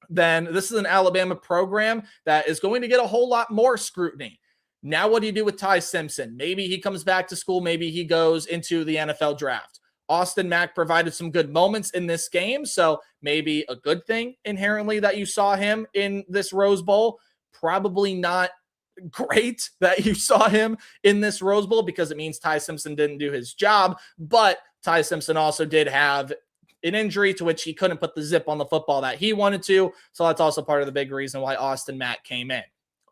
then this is an Alabama program that is going to get a whole lot more scrutiny. Now, what do you do with Ty Simpson? Maybe he comes back to school. Maybe he goes into the NFL draft. Austin Mack provided some good moments in this game, so maybe a good thing inherently that you saw him in this Rose Bowl. Probably not great that you saw him in this Rose Bowl because it means Ty Simpson didn't do his job, but Ty Simpson also did have an injury to which he couldn't put the zip on the football that he wanted to, so that's also part of the big reason why Austin Mack came in.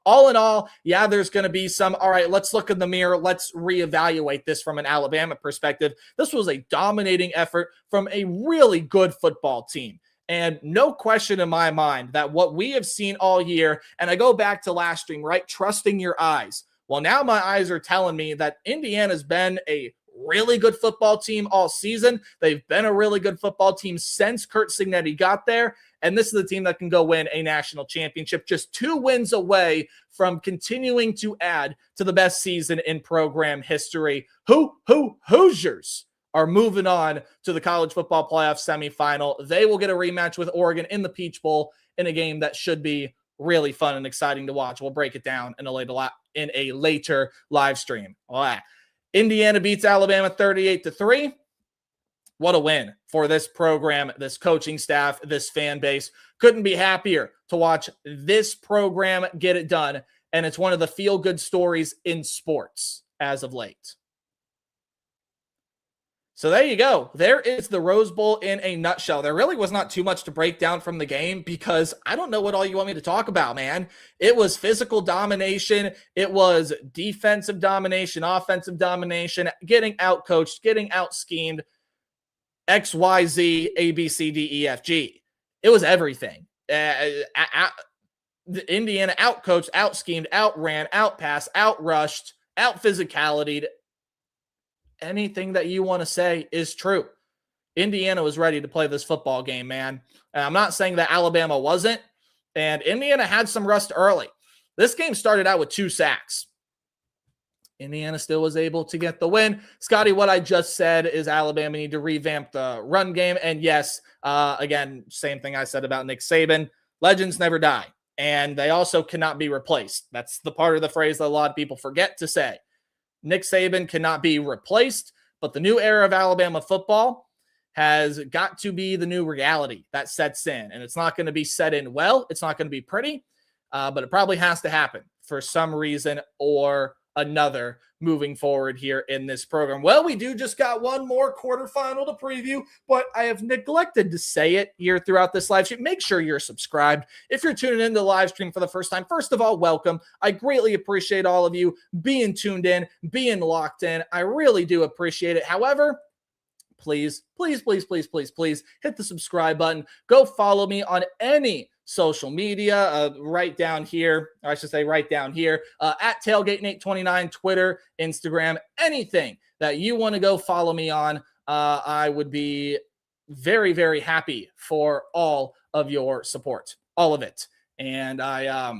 All in all, yeah, there's going to be some, all right, let's look in the mirror. Let's reevaluate this from an Alabama perspective. This was a dominating effort from a really good football team. And no question in my mind that what we have seen all year, and I go back to last stream, right? Trusting your eyes. Well, now my eyes are telling me that Indiana's been a really good football team all season. They've been a really good football team since Curt Cignetti got there. And this is the team that can go win a national championship, just 2 wins away from continuing to add to the best season in program history. Hoosiers are moving on to the college football playoff semifinal. They will get a rematch with Oregon in the Peach Bowl in a game that should be really fun and exciting to watch. We'll break it down in a later live stream. Indiana beats Alabama 38-3. What a win for this program, this coaching staff, this fan base. Couldn't be happier to watch this program get it done. And it's one of the feel-good stories in sports as of late. So there you go. There is the Rose Bowl in a nutshell. There really was not too much to break down from the game because I don't know what all you want me to talk about, man. It was physical domination. It was defensive domination, offensive domination, getting out-coached, getting out-schemed, X, Y, Z, A, B, C, D, E, F, G. It was everything. Indiana out-coached, out-schemed, outran, out-passed, out-rushed, out-physicalitied. Anything that you want to say is true. Indiana was ready to play this football game, man. And I'm not saying that Alabama wasn't. And Indiana had some rust early. This game started out with 2 sacks. Indiana still was able to get the win. Scotty, what I just said is Alabama need to revamp the run game. And yes, again, same thing I said about Nick Saban. Legends never die. And they also cannot be replaced. That's the part of the phrase that a lot of people forget to say. Nick Saban cannot be replaced, but the new era of Alabama football has got to be the new reality that sets in. And it's not going to be set in well. It's not going to be pretty, but it probably has to happen for some reason or another moving forward here in this program. Well, we do just got one more quarterfinal to preview, but I have neglected to say it here throughout this live stream. Make sure you're subscribed. If you're tuning into the live stream for the first time, first of all, welcome. I greatly appreciate all of you being tuned in, being locked in. I really do appreciate it. However, please hit the subscribe button. Go follow me on any social media right down here, or I should say right down here, at Tailgate829, Twitter, Instagram, anything that you want to go follow me on. I would be very, very happy for all of your support, all of it. And I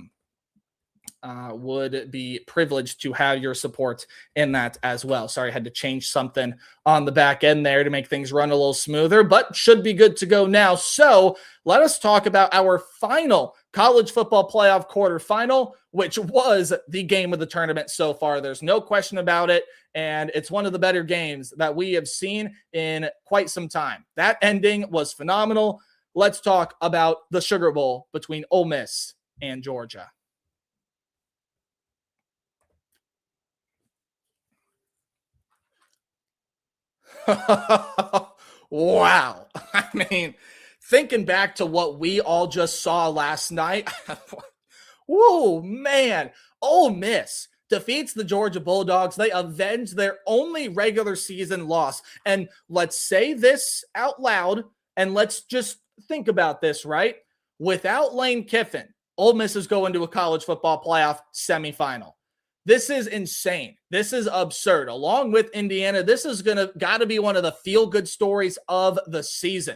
would be privileged to have your support in that as well. Sorry, I had to change something on the back end there to make things run a little smoother, but should be good to go now. So let us talk about our final college football playoff quarterfinal, which was the game of the tournament so far. There's no question about it. And it's one of the better games that we have seen in quite some time. That ending was phenomenal. Let's talk about the Sugar Bowl between Ole Miss and Georgia. Wow. I mean, thinking back to what we all just saw last night, whoa, man. Ole Miss defeats the Georgia Bulldogs. They avenge their only regular season loss. And let's say this out loud, and let's just think about this, right? Without Lane Kiffin, Ole Miss is going to a college football playoff semifinal. This is insane. This is absurd. Along with Indiana, this is got to be one of the feel-good stories of the season.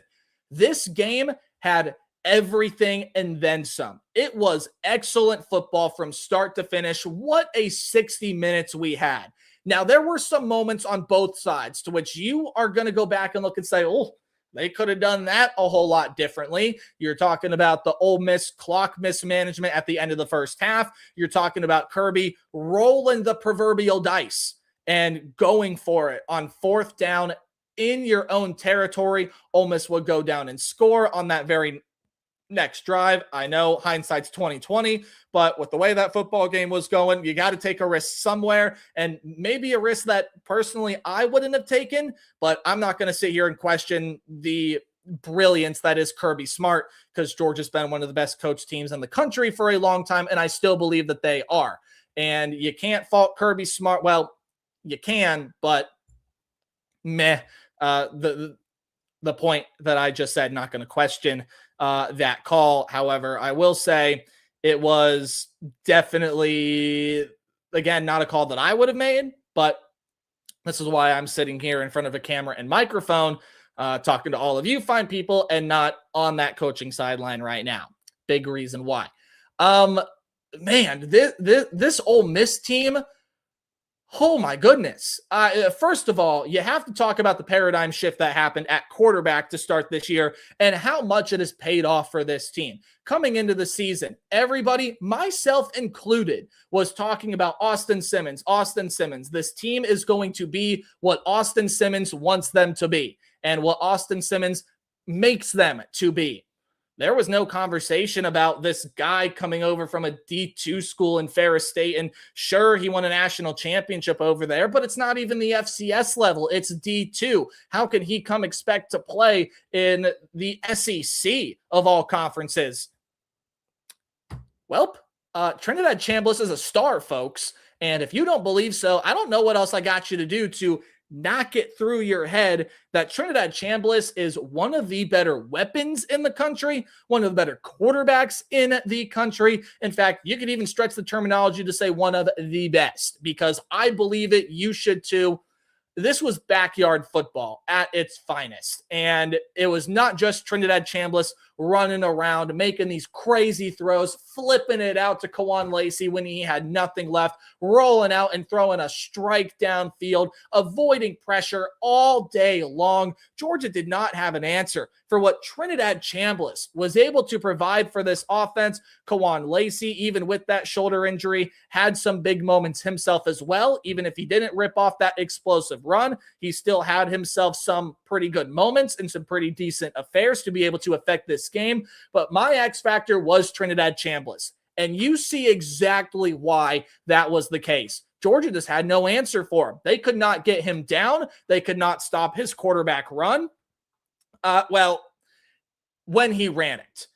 This game had everything and then some. It was excellent football from start to finish. What a 60 minutes we had. Now, there were some moments on both sides to which you are going to go back and look and say, oh, they could have done that a whole lot differently. You're talking about the Ole Miss clock mismanagement at the end of the first half. You're talking about Kirby rolling the proverbial dice and going for it on 4th down in your own territory. Ole Miss would go down and score on that very next drive. I know hindsight's 2020, but with the way that football game was going, you got to take a risk somewhere, and maybe a risk that personally I wouldn't have taken, but I'm not going to sit here and question the brilliance that is Kirby Smart, because Georgia's been one of the best coach teams in the country for a long time, and I still believe that they are. And you can't fault Kirby Smart. Well, you can, but meh. The point that I just said, not going to question that call. However, I will say it was definitely, again, not a call that I would have made, but This is why I'm sitting here in front of a camera and microphone, talking to all of you fine people and not on that coaching sideline right now. Big reason why. Man, this Ole Miss team, oh my goodness. First of all, you have to talk about the paradigm shift that happened at quarterback to start this year and how much it has paid off for this team. Coming into the season, everybody, myself included, was talking about Austin Simmons. Austin Simmons. This team is going to be what Austin Simmons wants them to be and what Austin Simmons makes them to be. There was no conversation about this guy coming over from a D2 school in Ferris State. And sure, he won a national championship over there, but it's not even the FCS level. It's D2. How can he come expect to play in the SEC of all conferences? Well, Trinidad Chambliss is a star, folks. And if you don't believe so, I don't know what else I got you to do to knock it through your head that Trinidad Chambliss is one of the better weapons in the country, one of the better quarterbacks in the country. In fact, you could even stretch the terminology to say one of the best, because I believe it. You should too. This was backyard football at its finest. And it was not just Trinidad Chambliss running around, making these crazy throws, flipping it out to Kawan Lacey when he had nothing left, rolling out and throwing a strike downfield, avoiding pressure all day long. Georgia did not have an answer for what Trinidad Chambliss was able to provide for this offense. Kawan Lacey, even with that shoulder injury, had some big moments himself as well. Even if he didn't rip off that explosive run, he still had himself some pretty good moments and some pretty decent affairs to be able to affect this game. But my X factor was Trinidad Chambliss. And you see exactly why that was the case. Georgia just had no answer for him. They could not get him down. They could not stop his quarterback run. When he ran it.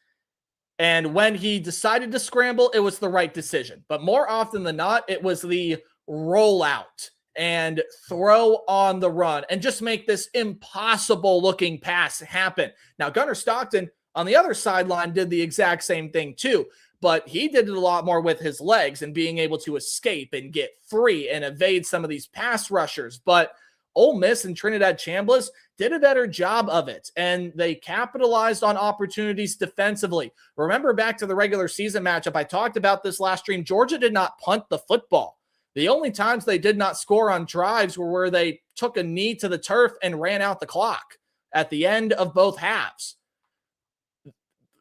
And when he decided to scramble, it was the right decision. But more often than not, it was the rollout and throw on the run and just make this impossible looking pass happen. Now, Gunnar Stockton on the other sideline did the exact same thing too, but he did it a lot more with his legs and being able to escape and get free and evade some of these pass rushers. But Ole Miss and Trinidad Chambliss did a better job of it, and they capitalized on opportunities defensively. Remember back to the regular season matchup, I talked about this last stream. Georgia did not punt the football. The only times they did not score on drives were where they took a knee to the turf and ran out the clock at the end of both halves.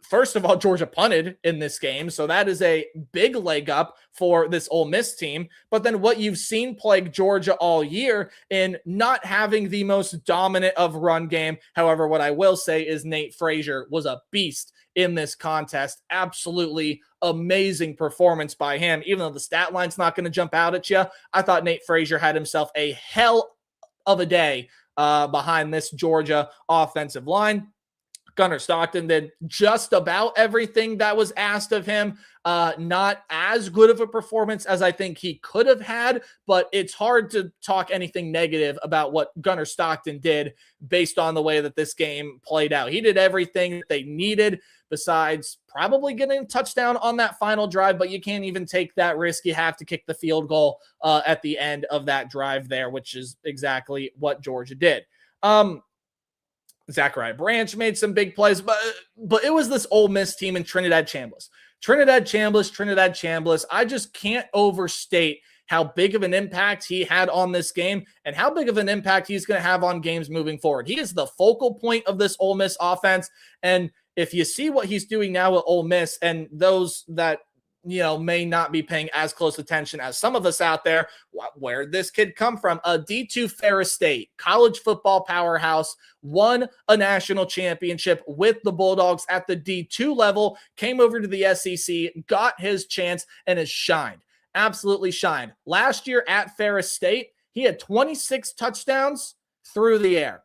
First of all, Georgia punted in this game, so that is a big leg up for this Ole Miss team. But then what you've seen plague Georgia all year in not having the most dominant of run game. However, what I will say is Nate Frazier was a beast in this contest. Absolutely amazing performance by him. Even though the stat line's not going to jump out at you, I thought Nate Frazier had himself a hell of a day behind this Georgia offensive line. Gunnar Stockton did just about everything that was asked of him. Not as good of a performance as I think he could have had, but it's hard to talk anything negative about what Gunnar Stockton did based on the way that this game played out. He did everything that they needed besides probably getting a touchdown on that final drive, but you can't even take that risk. You have to kick the field goal at the end of that drive there, which is exactly what Georgia did. Zachariah Branch made some big plays, but it was this Ole Miss team in Trinidad Chambliss. Trinidad Chambliss. I just can't overstate how big of an impact he had on this game and how big of an impact he's going to have on games moving forward. He is the focal point of this Ole Miss offense. And if you see what he's doing now with Ole Miss, and those that may not be paying as close attention as some of us out there, where did this kid come from? A D2 Ferris State college football powerhouse, won a national championship with the Bulldogs at the D2 level, came over to the SEC, got his chance, and has shined. Absolutely shined. Last year at Ferris State, he had 26 touchdowns through the air,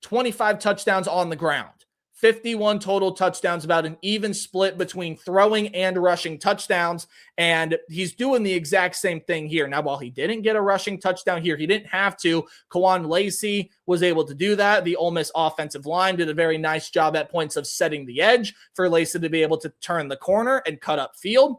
25 touchdowns on the ground. 51 total touchdowns, about an even split between throwing and rushing touchdowns. And he's doing the exact same thing here. Now, while he didn't get a rushing touchdown here, he didn't have to. Kawan Lacey was able to do that. The Ole Miss offensive line did a very nice job at points of setting the edge for Lacey to be able to turn the corner and cut up field.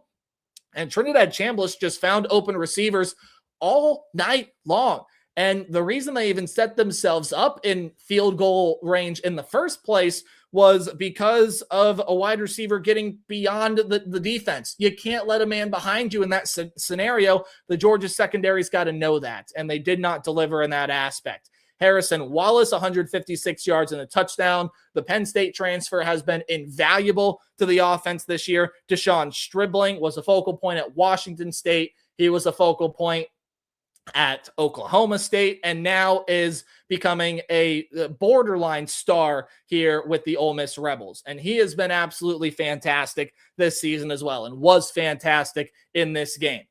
And Trinidad Chambliss just found open receivers all night long. And the reason they even set themselves up in field goal range in the first place was because of a wide receiver getting beyond the defense. You can't let a man behind you in that scenario. The Georgia secondary's got to know that, and they did not deliver in that aspect. Harrison Wallace, 156 yards and a touchdown. The Penn State transfer has been invaluable to the offense this year. Deshaun Stribling was a focal point at Washington State. He was a focal point at Oklahoma State, and now is becoming a borderline star here with the Ole Miss Rebels. And he has been absolutely fantastic this season as well, and was fantastic in this game.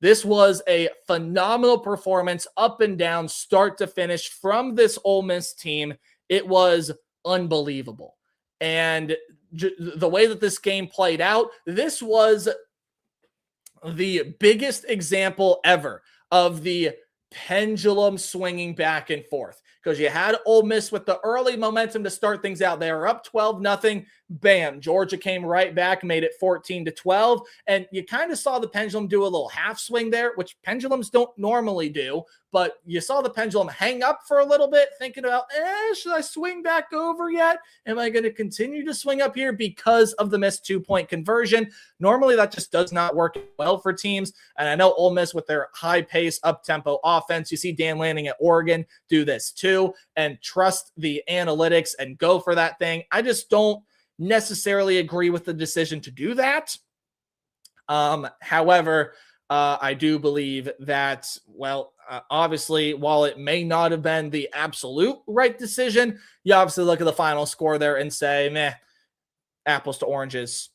This was a phenomenal performance up and down, start to finish from this Ole Miss team. It was unbelievable. And the way that this game played out, this was the biggest example ever of the pendulum swinging back and forth, because you had Ole Miss with the early momentum to start things out. They were up 12-0. Bam, Georgia came right back, made it 14-12. And you kind of saw the pendulum do a little half swing there, which pendulums don't normally do. But you saw the pendulum hang up for a little bit, thinking about, should I swing back over yet? Am I going to continue to swing up here because of the missed 2-point conversion? Normally, that just does not work well for teams. And I know Ole Miss, with their high-pace, up-tempo offense, you see Dan Lanning at Oregon do this too, and trust the analytics and go for that thing. I just don't necessarily agree with the decision to do that. However, I do believe that, obviously, while it may not have been the absolute right decision, you obviously look at the final score there and say, meh, apples to oranges.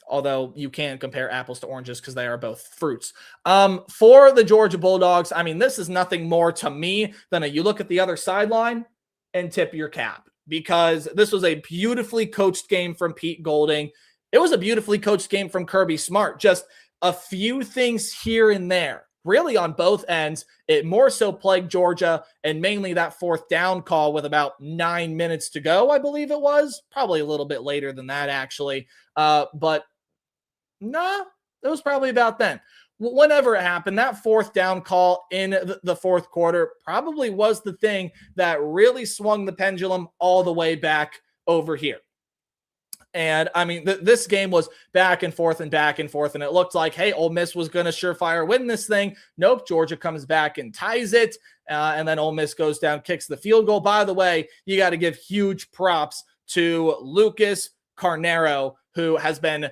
Although you can compare apples to oranges because they are both fruits. For the Georgia Bulldogs, I mean, this is nothing more to me than you look at the other sideline and tip your cap, because this was a beautifully coached game from Pete Golding. It was a beautifully coached game from Kirby Smart. Just a few things here and there, really on both ends. It more so plagued Georgia, and mainly that fourth down call with about 9 minutes to go, I believe it was. Probably a little bit later than that, actually. But no, it was probably about then. Whenever it happened, that fourth down call in the fourth quarter probably was the thing that really swung the pendulum all the way back over here. And I mean, this game was back and forth, and it looked like, hey, Ole Miss was going to surefire win this thing. Nope, Georgia comes back and ties it, and then Ole Miss goes down, kicks the field goal. By the way, you got to give huge props to Lucas Carnero, who has been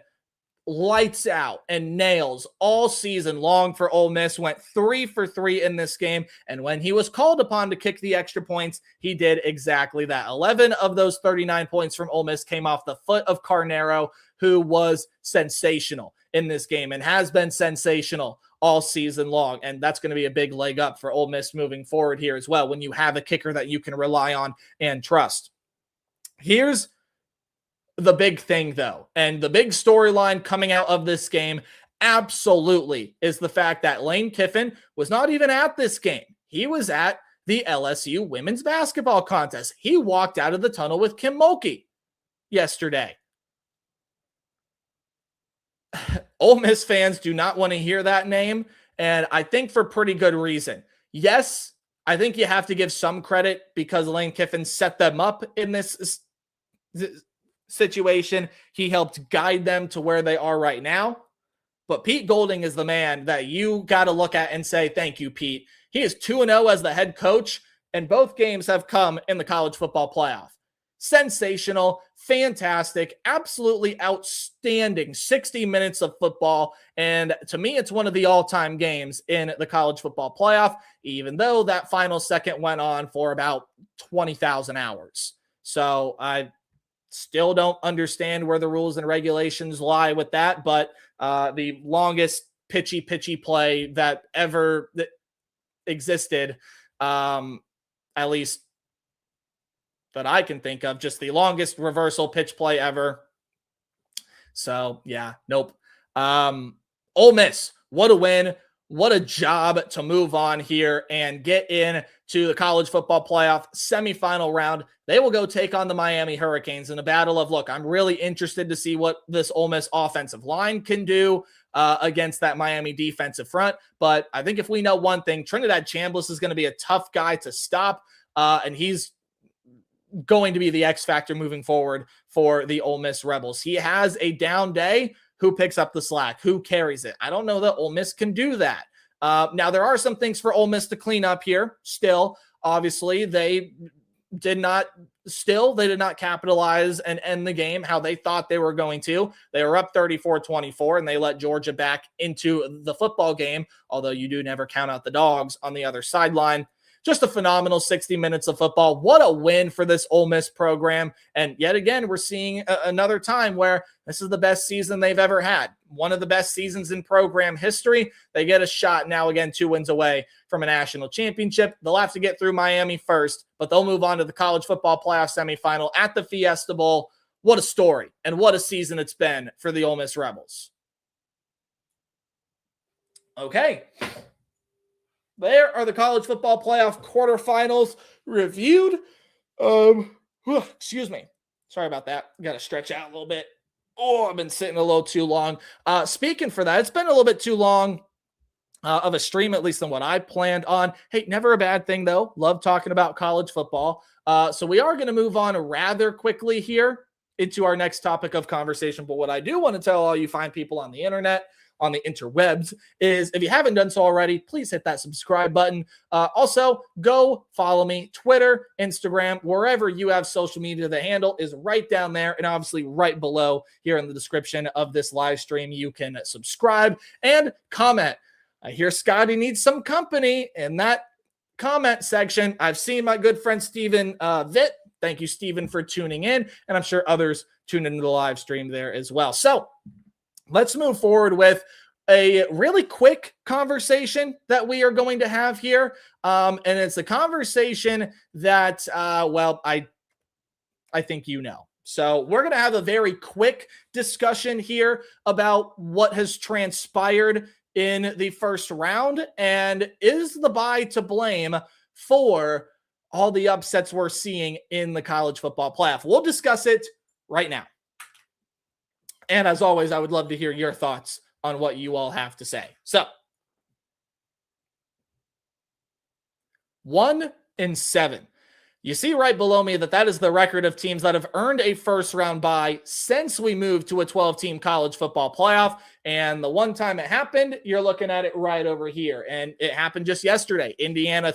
lights out and nails all season long for Ole Miss. Went 3 for 3 in this game, and when he was called upon to kick the extra points, he did exactly that. 11 of those 39 points from Ole Miss came off the foot of Carnero, who was sensational in this game and has been sensational all season long. And that's going to be a big leg up for Ole Miss moving forward here as well, when you have a kicker that you can rely on and trust. Here's the big thing, though, and the big storyline coming out of this game absolutely is the fact that Lane Kiffin was not even at this game. He was at the LSU women's basketball contest. He walked out of the tunnel with Kim Mulkey yesterday. Ole Miss fans do not want to hear that name, and I think for pretty good reason. Yes, I think you have to give some credit because Lane Kiffin set them up in this situation. He helped guide them to where they are right now. But Pete Golding is the man that you got to look at and say, thank you, Pete. He is 2-0 as the head coach, and both games have come in the college football playoff. Sensational, fantastic, absolutely outstanding 60 minutes of football. And to me, it's one of the all-time games in the college football playoff, even though that final second went on for about 20,000 hours. So I still don't understand where the rules and regulations lie with that, but the longest pitchy play that ever existed, at least that I can think of, just the longest reversal pitch play ever. So yeah, nope. Ole Miss, what a win. what a job to move on here and get in to the college football playoff semifinal round. They will go take on the Miami Hurricanes in a battle of, look, I'm really interested to see what this Ole Miss offensive line can do against that Miami defensive front. But I think if we know one thing, Trinidad Chambliss is going to be a tough guy to stop, and he's going to be the X factor moving forward for the Ole Miss Rebels. He has a down day. Who picks up the slack? Who carries it? I don't know that Ole Miss can do that. Now, there are some things for Ole Miss to clean up here. Still, obviously, they did not capitalize and end the game how they thought they were going to. They were up 34-24, and they let Georgia back into the football game, although you do never count out the dogs on the other sideline. Just a phenomenal 60 minutes of football. What a win for this Ole Miss program. And yet again, we're seeing another time where this is the best season they've ever had. One of the best seasons in program history. They get a shot now, again, 2 wins away from a national championship. They'll have to get through Miami first, but they'll move on to the college football playoff semifinal at the Fiesta Bowl. What a story and what a season it's been for the Ole Miss Rebels. Okay. There are the college football playoff quarterfinals reviewed. Excuse me. Sorry about that. Got to stretch out a little bit. Oh, I've been sitting a little too long. Speaking for that, it's been a little bit too long of a stream, at least than what I planned on. Hey, never a bad thing, though. Love talking about college football. So we are going to move on rather quickly here into our next topic of conversation. But what I do want to tell all you fine people on the internet, on the interwebs, is if you haven't done so already, please hit that subscribe button. Also, go follow me, Twitter, Instagram, wherever you have social media. The handle is right down there, and obviously right below here in the description of this live stream. You can subscribe and comment. I hear Scotty needs some company in that comment section. I've seen my good friend Steven Vitt. Thank you, Steven, for tuning in, and I'm sure others tune into the live stream there as well. So let's move forward with a really quick conversation that we are going to have here. And it's a conversation that, I think you know. So we're going to have a very quick discussion here about what has transpired in the first round, and is the bye to blame for all the upsets we're seeing in the college football playoff. We'll discuss it right now. And as always, I would love to hear your thoughts on what you all have to say. So, 1-7. You see right below me that is the record of teams that have earned a first-round bye since we moved to a 12-team college football playoff. And the one time it happened, you're looking at it right over here. And it happened just yesterday. Indiana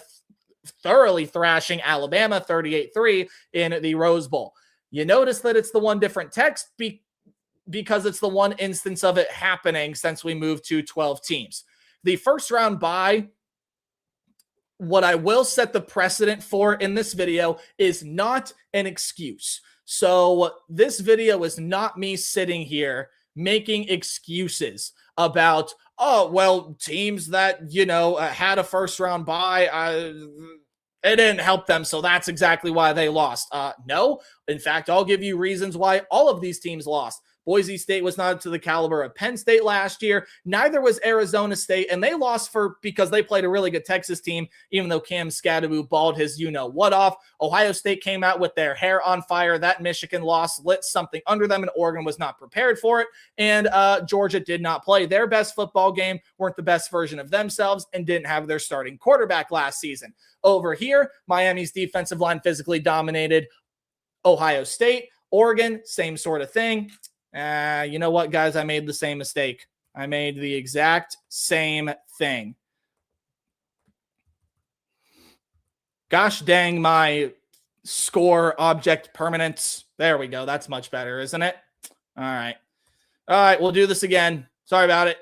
thoroughly thrashing Alabama 38-3 in the Rose Bowl. You notice that it's the one different text because it's the one instance of it happening since we moved to 12 teams. The first round bye, what I will set the precedent for in this video is not an excuse. So this video is not me sitting here making excuses about, teams that, had a first round bye, it didn't help them, so that's exactly why they lost. No, in fact, I'll give you reasons why all of these teams lost. Boise State was not to the caliber of Penn State last year. Neither was Arizona State, and they lost because they played a really good Texas team, even though Cam Scadaboo balled his you-know-what off. Ohio State came out with their hair on fire. That Michigan loss lit something under them, and Oregon was not prepared for it. And Georgia did not play their best football game, weren't the best version of themselves, and didn't have their starting quarterback last season. Over here, Miami's defensive line physically dominated Ohio State. Oregon, same sort of thing. You know what, guys? I made the same mistake. I made the exact same thing. Gosh dang my score object permanence. There we go. That's much better, isn't it? All right. All right, we'll do this again. Sorry about it.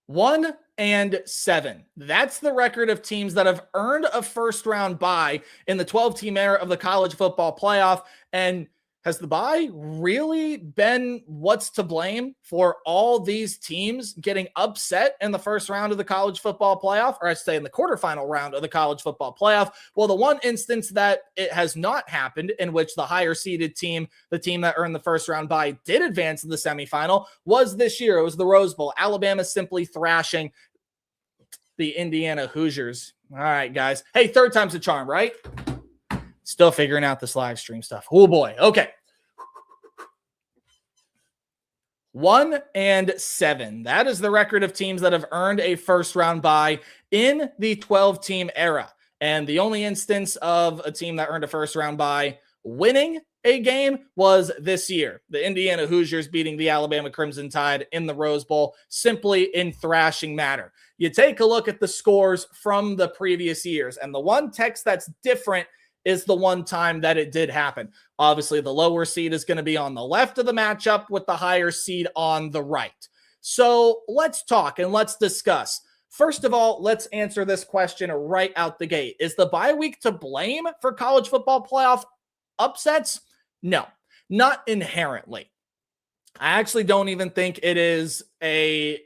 1-7. That's the record of teams that have earned a first round bye in the 12-team era of the college football playoff. And Has the bye really been what's to blame for all these teams getting upset in the first round of the college football playoff, or I should say in the quarterfinal round of the college football playoff? Well, the one instance that it has not happened, in which the higher seeded team, the team that earned the first round bye, did advance to the semifinal, was this year. It was the Rose Bowl. Alabama simply thrashing the Indiana Hoosiers. All right, guys. Hey, third time's a charm, right? Still figuring out this live stream stuff. Oh boy. Okay. 1-7. That is the record of teams that have earned a first round bye in the 12-team era. And the only instance of a team that earned a first round bye winning a game was this year. The Indiana Hoosiers beating the Alabama Crimson Tide in the Rose Bowl, simply in thrashing matter. You take a look at the scores from the previous years, and the one text that's different is the one time that it did happen. Obviously, the lower seed is going to be on the left of the matchup with the higher seed on the right. So let's talk and let's discuss. First of all, let's answer this question right out the gate. Is the bye week to blame for college football playoff upsets? No, not inherently. I actually don't even think it is a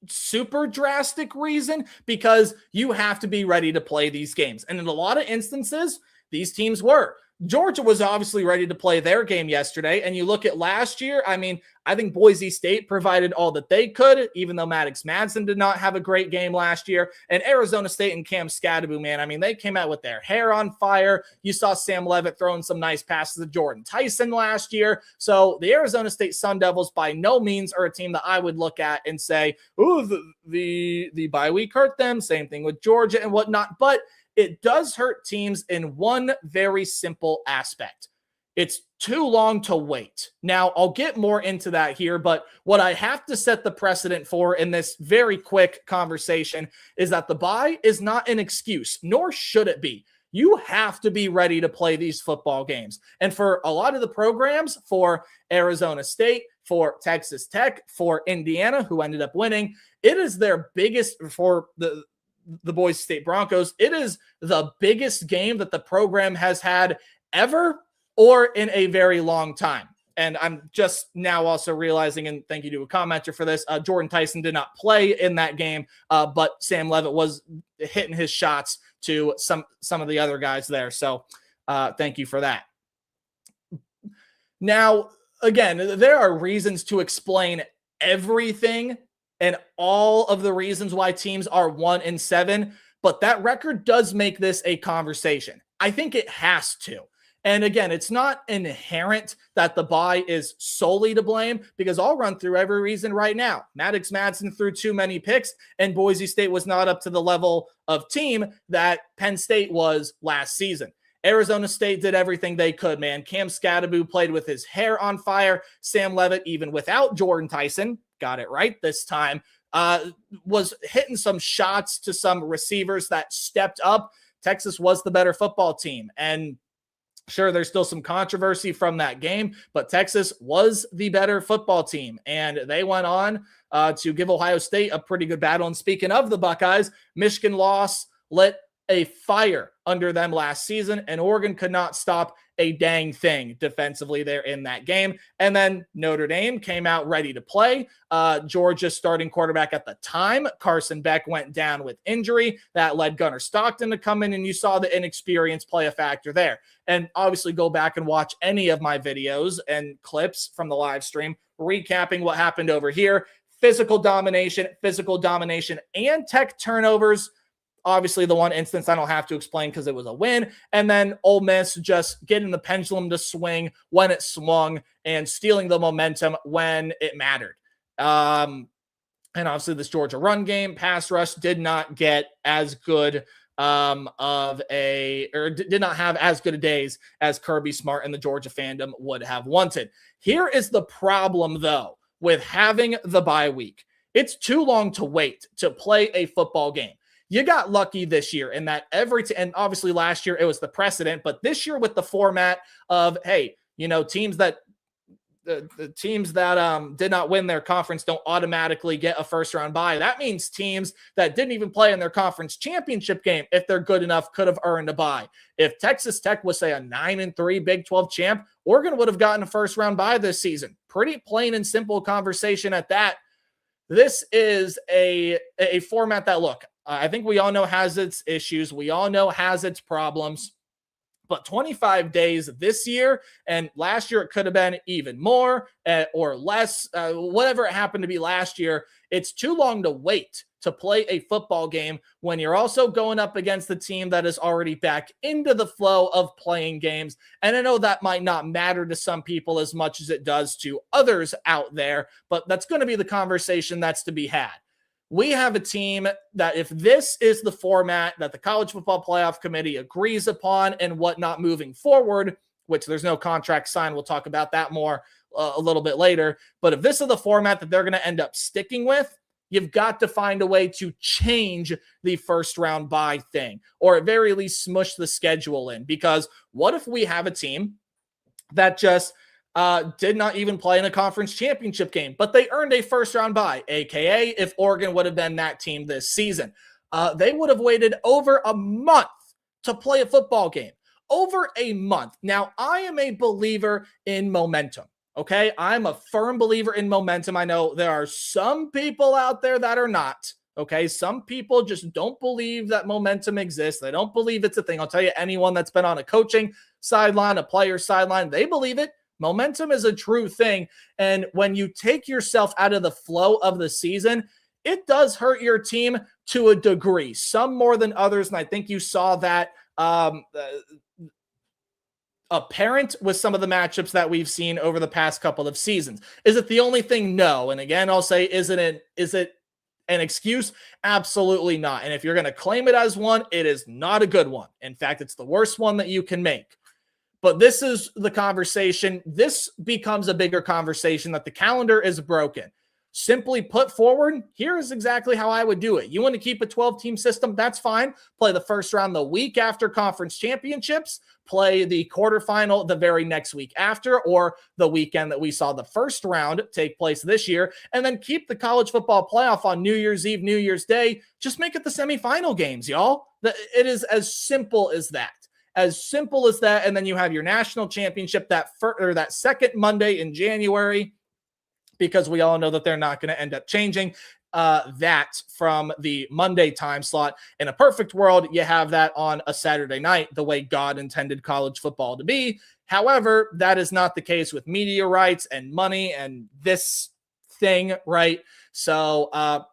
super drastic reason, because you have to be ready to play these games. And in a lot of instances, these teams were. Georgia was obviously ready to play their game yesterday. And you look at last year, I mean, I think Boise State provided all that they could, even though Maddox Madsen did not have a great game last year. And Arizona State and Cam Scadaboo, man, I mean, they came out with their hair on fire. You saw Sam Levitt throwing some nice passes to Jordan Tyson last year. So the Arizona State Sun Devils by no means are a team that I would look at and say, ooh, the bye week hurt them. Same thing with Georgia and whatnot. But it does hurt teams in one very simple aspect. It's too long to wait. Now, I'll get more into that here, but what I have to set the precedent for in this very quick conversation is that the bye is not an excuse, nor should it be. You have to be ready to play these football games. And for a lot of the programs, for Arizona State, for Texas Tech, for Indiana, who ended up winning, it is their biggest, for the Boise State Broncos, it is the biggest game that the program has had ever or in a very long time. And I'm just now also realizing, and thank you to a commenter for this, Jordan Tyson did not play in that game, but Sam Levitt was hitting his shots to some of the other guys there. So thank you for that. Now, again, there are reasons to explain everything and all of the reasons why teams are 1-7, but that record does make this a conversation. I think it has to. And again, it's not inherent that the bye is solely to blame, because I'll run through every reason right now. Maddox Madsen threw too many picks, and Boise State was not up to the level of team that Penn State was last season. Arizona State did everything they could, man. Cam Scadaboo played with his hair on fire. Sam Levitt, even without Jordan Tyson, got it right this time, was hitting some shots to some receivers that stepped up. Texas was the better football team. And sure, there's still some controversy from that game, but Texas was the better football team. And they went on to give Ohio State a pretty good battle. And speaking of the Buckeyes, Michigan lost, lit a fire under them last season, and Oregon could not stop a dang thing defensively there in that game. And then Notre Dame came out ready to play. Georgia's starting quarterback at the time, Carson Beck, went down with injury. That led Gunnar Stockton to come in, and you saw the inexperience play a factor there. And obviously go back and watch any of my videos and clips from the live stream recapping what happened over here. Physical domination, and tech turnovers. Obviously, the one instance I don't have to explain because it was a win. And then Ole Miss just getting the pendulum to swing when it swung and stealing the momentum when it mattered. And obviously, this Georgia run game, pass rush did not get as good did not have as good a days as Kirby Smart and the Georgia fandom would have wanted. Here is the problem, though, with having the bye week. It's too long to wait to play a football game. You got lucky this year in that and obviously last year it was the precedent, but this year with the format of, hey, teams that the teams that did not win their conference don't automatically get a first round bye. That means teams that didn't even play in their conference championship game, if they're good enough, could have earned a bye. If Texas Tech was, say, a 9-3 Big 12 champ, Oregon would have gotten a first round bye this season. Pretty plain and simple conversation at that. This is a format that, look, I think we all know has its issues. We all know has its problems. But 25 days this year, and last year it could have been even more or less, whatever it happened to be last year. It's too long to wait to play a football game when you're also going up against the team that is already back into the flow of playing games. And I know that might not matter to some people as much as it does to others out there, but that's going to be the conversation that's to be had. We have a team that, if this is the format that the College Football Playoff Committee agrees upon and whatnot moving forward, which there's no contract signed, we'll talk about that more a little bit later. But if this is the format that they're going to end up sticking with, you've got to find a way to change the first round bye thing, or at very least smush the schedule in. Because what if we have a team that just did not even play in a conference championship game, but they earned a first round bye, aka if Oregon would have been that team this season, they would have waited over a month to play a football game. Over a month. Now, I am a believer in momentum. Okay, I'm a firm believer in momentum. I know there are some people out there that are not. Okay, some people just don't believe that momentum exists. They don't believe it's a thing. I'll tell you, anyone that's been on a coaching sideline, a player sideline, they believe it. Momentum is a true thing. And when you take yourself out of the flow of the season, it does hurt your team to a degree, some more than others. And I think you saw that apparent with some of the matchups that we've seen over the past couple of seasons. Is it the only thing? No. And again, I'll say, is it an excuse? Absolutely not. And if you're going to claim it as one, it is not a good one. In fact, it's the worst one that you can make. But this is the conversation. This becomes a bigger conversation that the calendar is broken. Simply put forward, here is exactly how I would do it. You want to keep a 12-team system? That's fine. Play the first round the week after conference championships. Play the quarterfinal the very next week after, or the weekend that we saw the first round take place this year. And then keep the college football playoff on New Year's Eve, New Year's Day. Just make it the semifinal games, y'all. It is as simple as that. As simple as that. And then you have your national championship that second Monday in January, because we all know that they're not going to end up changing that from the Monday time slot. In a perfect world, you have that on a Saturday night, the way God intended college football to be. However, that is not the case with media rights and money and this thing, right? So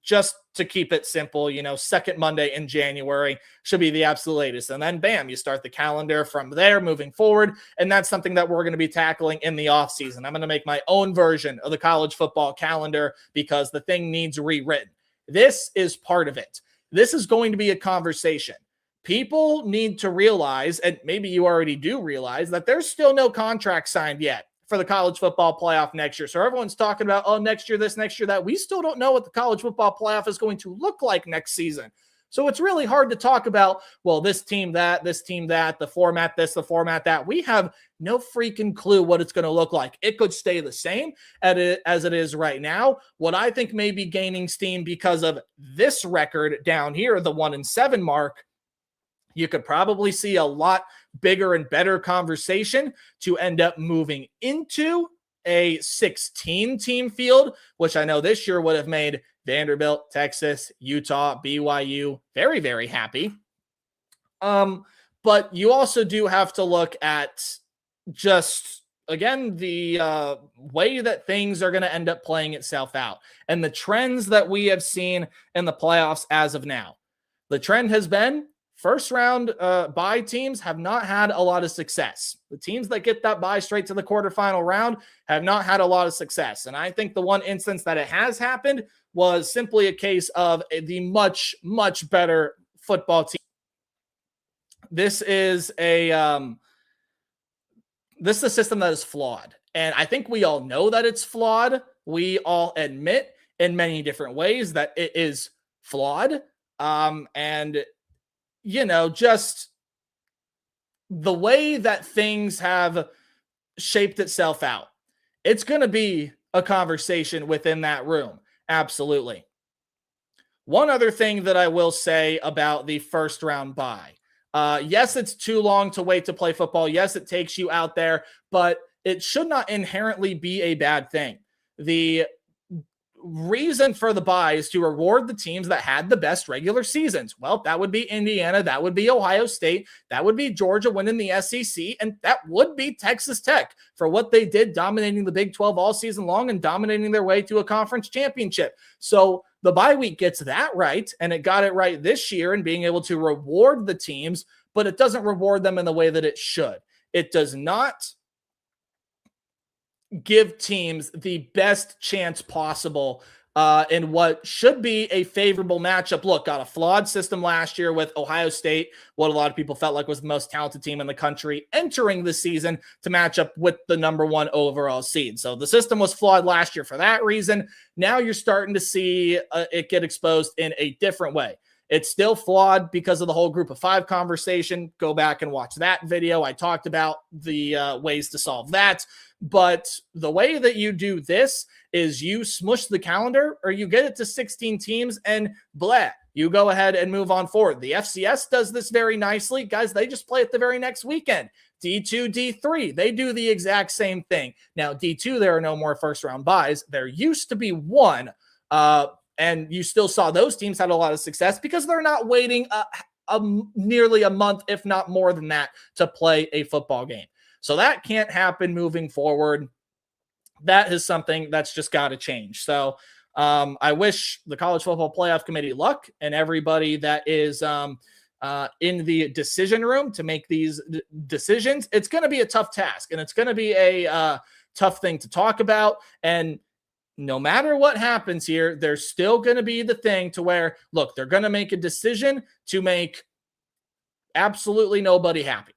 just to keep it simple, second Monday in January should be the absolute latest. And then bam, you start the calendar from there moving forward. And that's something that we're going to be tackling in the offseason. I'm going to make my own version of the college football calendar because the thing needs rewritten. This is part of it. This is going to be a conversation. People need to realize, and maybe you already do realize, that there's still no contract signed yet for the college football playoff next year. So everyone's talking about, oh, next year this, next year that. We still don't know what the college football playoff is going to look like next season. So it's really hard to talk about, well, this team, that, the format this, the format that. We have no freaking clue what it's going to look like. It could stay the same as it is right now. What I think may be gaining steam because of this record down here, the 1-7 mark, you could probably see a lot bigger and better conversation to end up moving into a 16-team field, which I know this year would have made Vanderbilt, Texas, Utah, BYU very, very happy. But you also do have to look at just, again, the way that things are going to end up playing itself out and the trends that we have seen in the playoffs as of now. The trend has been first round bye teams have not had a lot of success. The teams that get that bye straight to the quarterfinal round have not had a lot of success. And I think the one instance that it has happened was simply a case of the much, much better football team. This is a system that is flawed. And I think we all know that it's flawed. We all admit in many different ways that it is flawed. And just the way that things have shaped itself out. it's going to be a conversation within that room. Absolutely. One other thing that I will say about the first round bye. Yes, it's too long to wait to play football. Yes, it takes you out there, but it should not inherently be a bad thing. The reason for the bye is to reward the teams that had the best regular seasons. Well, that would be Indiana, that would be Ohio State, that would be Georgia winning the SEC, and that would be Texas Tech for what they did, dominating the Big 12 all season long and dominating their way to a conference championship. So the bye week gets that right, and it got it right this year in being able to reward the teams, but it doesn't reward them in the way that it should. It does not give teams the best chance possible in what should be a favorable matchup. Look, got a flawed system last year with Ohio State, what a lot of people felt like was the most talented team in the country entering the season to match up with the #1 overall seed. So the system was flawed last year for that reason. Now you're starting to see it get exposed in a different way. It's still flawed because of the whole group of 5 conversation. Go back and watch that video. I talked about the ways to solve that. But the way that you do this is you smush the calendar or you get it to 16 teams and blah, you go ahead and move on forward. The FCS does this very nicely. Guys, they just play it the very next weekend. D2, D3, they do the exact same thing. Now, D2, there are no more first-round buys. There used to be one, and you still saw those teams had a lot of success because they're not waiting nearly a month, if not more than that, to play a football game. So that can't happen moving forward. That is something that's just got to change. So I wish the College Football Playoff Committee luck and everybody that is in the decision room to make these decisions. It's going to be a tough task, and it's going to be a tough thing to talk about. And no matter what happens here, there's still going to be the thing to where, look, they're going to make a decision to make absolutely nobody happy.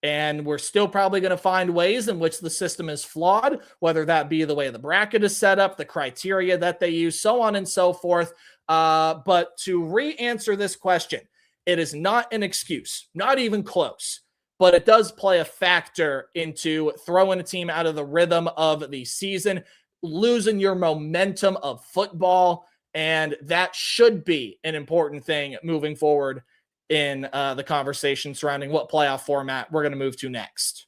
And we're still probably going to find ways in which the system is flawed, whether that be the way the bracket is set up, the criteria that they use, so on and so forth. But to re-answer this question, it is not an excuse, not even close, but it does play a factor into throwing a team out of the rhythm of the season, losing your momentum of football, and that should be an important thing moving forward in the conversation surrounding what playoff format we're going to move to next.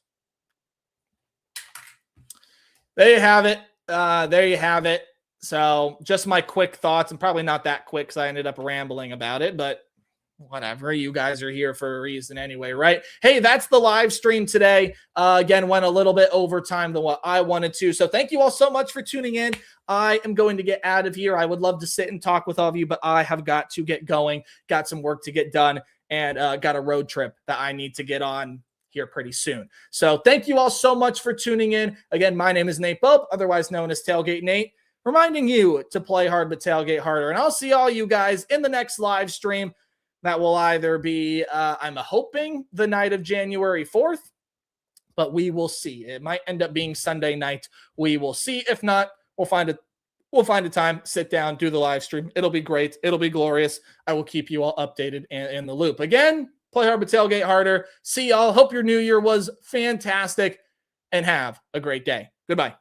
There you have it. There you have it. So just my quick thoughts, and probably not that quick because I ended up rambling about it, but whatever. You guys are here for a reason anyway, right? Hey, that's the live stream today. Again, went a little bit over time than what I wanted to. So thank you all so much for tuning in. I am going to get out of here. I would love to sit and talk with all of you, but I have got to get going. Got some work to get done, and got a road trip that I need to get on here pretty soon. So thank you all so much for tuning in. Again, my name is Nate Bope, otherwise known as Tailgate Nate, reminding you to play hard but tailgate harder. And I'll see all you guys in the next live stream. That will either be, I'm hoping, the night of January 4th, but we will see. It might end up being Sunday night. We will see. If not, we'll find a time, sit down, do the live stream. It'll be great. It'll be glorious. I will keep you all updated and in the loop. Again, play hard but tailgate harder. See y'all. Hope your new year was fantastic, and have a great day. Goodbye.